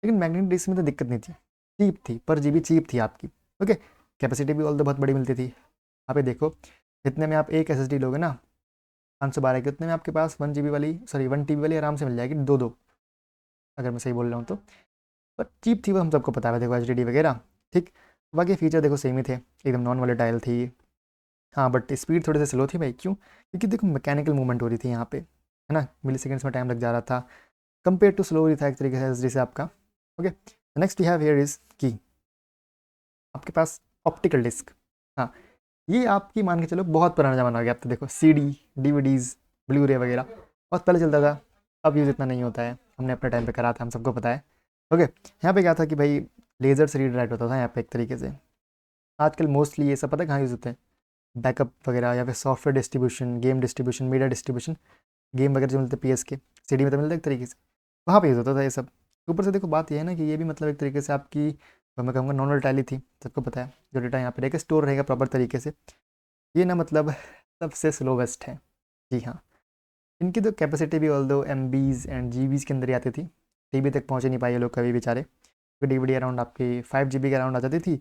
लेकिन मैग्नेटिक डिस्क में तो दिक्कत नहीं थी, चीप थी, पर जीबी चीप थी आपकी। ओके, कैपेसिटी भी ऑल तो बहुत बड़ी मिलती थी। यहाँ पे देखो जितने में आप एक एसएसडी लोगे ना 512 के, उतने में आपके पास 1 GB वाली, सॉरी 1 TB वाली आराम से मिल जाएगी, दो दो, अगर मैं सही बोल रहा हूँ तो। पर चीप थी वो, हम सबको पता है, देखो एच वगैरह, ठीक। बाकी फीचर देखो सेम ही थे, एकदम नॉन वॉलेटाइल थी। हाँ बट स्पीड थोड़ी सी स्लो थी भाई, क्यों? क्योंकि देखो मैकेनिकल मूवमेंट हो रही थी यहाँ पे, है ना, मिली सेकेंड्स में टाइम लग जा रहा था, कंपेयर टू स्लो हो रही था एक तरीके से एसएसडी से आपका। Okay, next you have here is की आपके पास ऑप्टिकल डिस्क। हाँ, ये आपकी मान के चलो बहुत पुराना ज़माना हो गया, अब तो देखो सीडी, डीवीडीज़, ब्लू रे वगैरह बहुत पहले चलता था, अब यूज़ इतना नहीं होता है, हमने अपने टाइम पे करा था, हम सबको पता है। ओके, यहाँ पे क्या था कि भाई लेज़र से रीड राइट होता था यहाँ पे एक तरीके से। आजकल मोस्टली ये सब पता है कहाँ यूज़ होते हैं, बैकअप वगैरह या फिर software distribution, game distribution, media distribution, game वगैरह जो मिलते हैं पीएस के, सीडी में तो मिलता है एक तरीके से, वहाँ पे यूज़ होता था ये सब। ऊपर से देखो बात ये है ना कि ये भी मतलब एक तरीके से आपकी, मैं कहूँगा नॉन वोलेटाइल थी, सबको पता है, जो डेटा यहाँ पे रहेगा स्टोर रहेगा प्रॉपर तरीके से। ये ना मतलब सबसे स्लोवेस्ट है। जी हाँ, इनकी तो कैपेसिटी भी ऑल दो एमबीज़ एंड जीबीज़ के अंदर ही आती थी, टीबी तक पहुँच ही नहीं पाए ये लोग कभी बेचारे, क्योंकि डीवीडी अराउंड आपकी 5 GB के अराउंड आ जाती थी,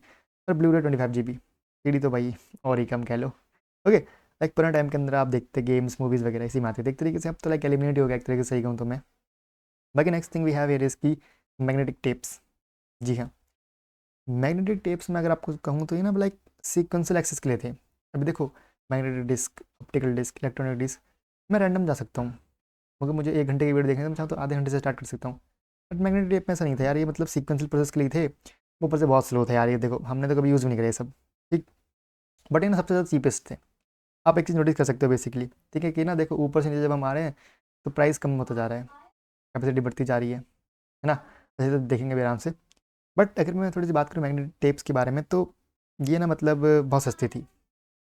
और ब्लू रे 25 GB, सीडी तो भाई और ही कम कह लो। ओके, लाइक पुराने टाइम के अंदर आप देखते गेम्स मूवीज़ वगैरह इसी में आते थे एक तरीके से, अब तो लाइक एलिमिनेट हो गया एक तरीके से, सही कहूँ तो मैं। बाकी next thing we have here is की मैग्नेटिक टेप्स। जी हाँ, मैग्नेटिक टेप्स में अगर आपको कहूँ तो ये ना लाइक सीक्वेंशियल एक्सेस के लिए थे। अभी देखो magnetic disk, optical disk, electronic disk, मैं रैंडम जा सकता हूँ, मगर मुझे 1 घंटे की वीडियो देखना है तो मैं चाहूँ तो आधे घंटे से स्टार्ट कर सकता हूँ। बट मैग्नेटिक टेप में ऐसा नहीं था यार, ये मतलब सीक्वेंशियल प्रोसेस के लिए थे, ऊपर से बहुत स्लो था यार, ये देखो हमने तो कभी यूज़ भी नहीं करे ये सब, ठीक। बट ये ना सबसे ज़्यादा चीपेस्ट थे। आप एक चीज़ नोटिस कर सकते हो बेसिकली, ठीक है, कि ना देखो ऊपर से नीचे जब हम आ रहे हैं तो प्राइस कम होता जा रहा है, कैपेसिटी बढ़ती जा रही है ना, वैसे तो देखेंगे भी आराम से। बट अगर मैं थोड़ी सी बात करूँ मैग्नेटिक टेप्स के बारे में, तो ये ना मतलब बहुत सस्ती थी।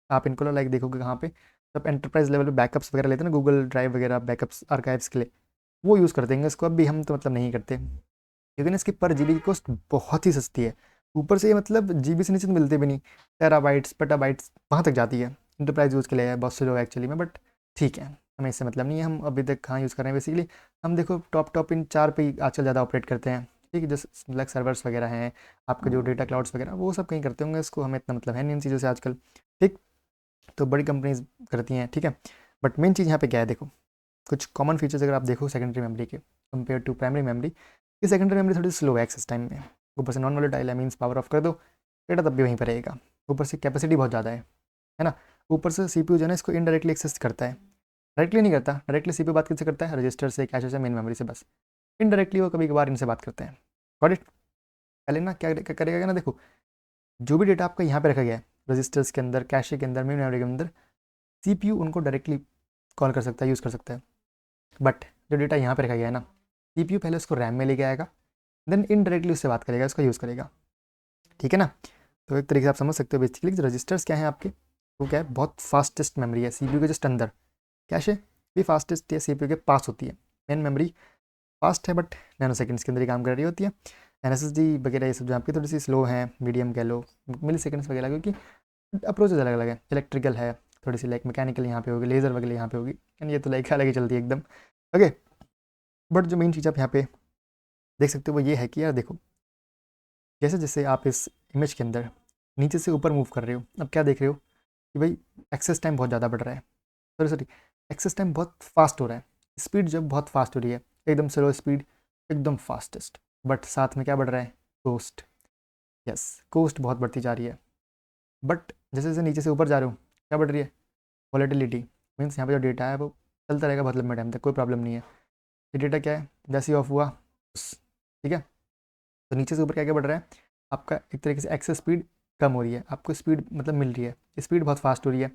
आप इनको लाइक देखोगे कहाँ पे, जब एंटरप्राइज लेवल पे बैकअप्स वगैरह लेते हैं ना, गूगल ड्राइव वगैरह बैकअप्स आर्काइव्स के लिए, वो यूज़ करते हैं इसको, अब भी हम तो मतलब नहीं करते, क्योंकि ना इसकी पर जीबी की कॉस्ट बहुत ही सस्ती है। ऊपर से ये मतलब जीबी से नीचे तो मिलते भी नहीं, टेराबाइट्स पेटाबाइट्स वहाँ तक जाती है, इंटरप्राइज यूज़ के लिए है बहुत से लोग एक्चुअली में, बट ठीक है, हमें इससे मतलब नहीं है, हम अभी तक कहाँ यूज़ कर रहे हैं बेसिकली। हम देखो टॉप टॉप इन 4 पे ही आजकल ज़्यादा ऑपरेट करते हैं, ठीक है, जैसे लाइक सर्वर्स वगैरह हैं, आपके जो डेटा क्लाउड्स वगैरह वो सब कहीं करते होंगे, इसको हमें इतना मतलब है नहीं इन चीज़ों से आजकल, ठीक। तो बड़ी कंपनीज करती हैं, ठीक है। बट मेन चीज़ यहाँ पे क्या है, देखो कुछ कॉमन फीचर्स अगर आप देखो सेकेंडरी मेमोरी के कंपेयर टू प्राइमरी मेमोरी, ये सेकेंडरी मेमोरी थोड़ी स्लो है एक्सेस टाइम में, ऊपर से नॉन वोलेटाइल है, मीन्स पावर ऑफ कर दो डेटा तब भी वहीं पर रहेगा, ऊपर से कैपेसिटी बहुत ज़्यादा है ना। ऊपर से सीपीयू जो है ना इसको इनडायरेक्टली एक्सेस करता है, डायरेक्टली नहीं करता, डायरेक्टली सीपीयू बात किससे करता है, रजिस्टर से, कैश से, मेन मेमोरी से, बस इनडायरेक्टली वो कभी कभार इनसे बात करते हैं। Got it. पहले ना क्या करेगा ना, देखो जो भी डेटा आपका यहाँ पे रखा गया है रजिस्टर्स के अंदर, कैशे के अंदर, मेन मेमोरी के अंदर, सीपीयू उनको डायरेक्टली कॉल कर सकता है, यूज़ कर सकता है। बट जो डेटा यहाँ पे रखा गया है ना, सीपीयू पहले उसको रैम में लेके आएगा, देन इनडायरेक्टली उससे बात करेगा, उसका यूज़ करेगा, ठीक है ना। तो एक तरीके से आप समझ सकते हो बेसिकली जो रजिस्टर्स क्या हैं आपके, वो क्या है, बहुत फास्टेस्ट मेमोरी है सीपीयू के जस्ट अंदर, कैशे भी फास्टेस्ट है सीपीयू के पास होती है, मेन मेमोरी फास्ट है बट नैनो सेकंड्स के अंदर ही काम कर रही होती है। एनएसएसडी वगैरह ये सब जो आपकी थोड़ी सी स्लो है, मीडियम कह लो, मिली सेकंड्स वगैरह, क्योंकि अप्रोचेज अलग अलग है, इलेक्ट्रिकल है, थोड़ी सी लाइक मैकेनिकल यहाँ पे होगी, लेज़र वगैरह यहाँ पे होगी, एंड ये तो लाइक अलग ही चलती है एकदम। ओके, बट जो मेन चीज़ आप यहाँ पे देख सकते हो वो ये है कि यार देखो जैसे जैसे आप इस इमेज के अंदर नीचे से ऊपर मूव कर रहे हो, अब क्या देख रहे हो कि भाई एक्सेस टाइम बहुत ज़्यादा बढ़ रहा है, सॉरी सॉरी, एक्सेस टाइम बहुत फास्ट हो रहा है, स्पीड जब बहुत फास्ट हो रही है, एकदम स्लो स्पीड, एकदम फास्टेस्ट, बट साथ में क्या बढ़ रहा है, कोस्ट, यस, कोस्ट बहुत बढ़ती जा रही है। बट जैसे जैसे नीचे से ऊपर जा रहे हो क्या बढ़ रही है, वॉलेटिलिटी, मीन्स यहाँ पे जो डेटा है वो चलता रहेगा बहुत लंबे टाइम तक, कोई प्रॉब्लम नहीं है। ये डेटा क्या है, जैसे ही ऑफ हुआ ठीक है, तो नीचे से ऊपर क्या क्या बढ़ रहा है, आपका एक तरीके से एक्सेस स्पीड कम हो रही है, आपको स्पीड मतलब मिल रही है, स्पीड बहुत फास्ट हो रही है।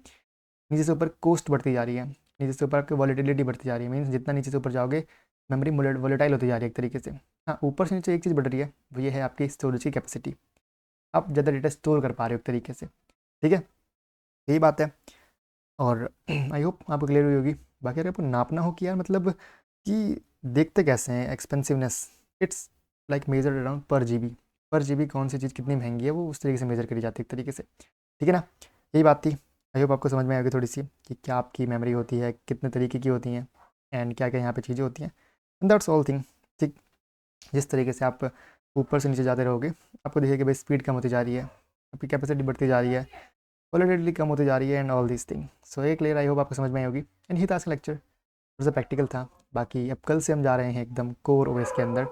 नीचे से ऊपर कोस्ट बढ़ती जा रही है, नीचे से ऊपर आपकी वॉलेटिलिटी बढ़ती जा रही है, मीन्स जितना नीचे से ऊपर जाओगे मेमोरी वॉलेटाइल होती जा रही है एक तरीके से। हाँ, ऊपर से नीचे एक चीज़ बढ़ रही है, वो ये है आपकी स्टोरेज की कैपेसिटी, आप ज़्यादा डेटा स्टोर कर पा रहे हो एक तरीके से, ठीक है, यही बात है। और आई होप आपको क्लियर हुई होगी। बाकी अगर आपको नापना हो कि यार मतलब कि देखते कैसे हैं एक्सपेंसिवनेस, इट्स लाइक मेजर अराउंड पर जीबी कौन सी चीज़ कितनी महंगी है वो उस तरीके से मेजर करी जाती है एक तरीके से, ठीक है ना। यही बात थी, आई होप आपको समझ में आएगी थोड़ी सी कि क्या आपकी मेमोरी होती है, कितने तरीके की होती हैं, एंड क्या क्या यहाँ पे चीज़ें होती हैं। And that's all thing. ठीक, जिस तरीके से आप ऊपर से नीचे जाते रहोगे आपको देखिए कि भाई स्पीड कम होती जा रही है, आपकी कैपेसिटी बढ़ती जा रही है, वॉलेटिलिटी कम होती जा रही है, एंड ऑल दिस थिंग। सो एक क्लियर आई होप आपको समझ में आई होगी। एंड ये था आज का लेक्चर, थोड़ा सा प्रैक्टिकल था। बाकी अब कल से हम जा रहे हैं एकदम कोर ओएस के अंदर।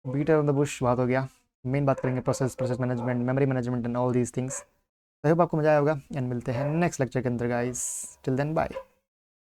बीटर ऑन द बुश बात हो गया, मेन बात करेंगे process management, memory management and all these things. I hope आपको मजा आया होगा, एंड मिलते हैं नेक्स्ट लेक्चर के अंदर गाइस। Till then bye.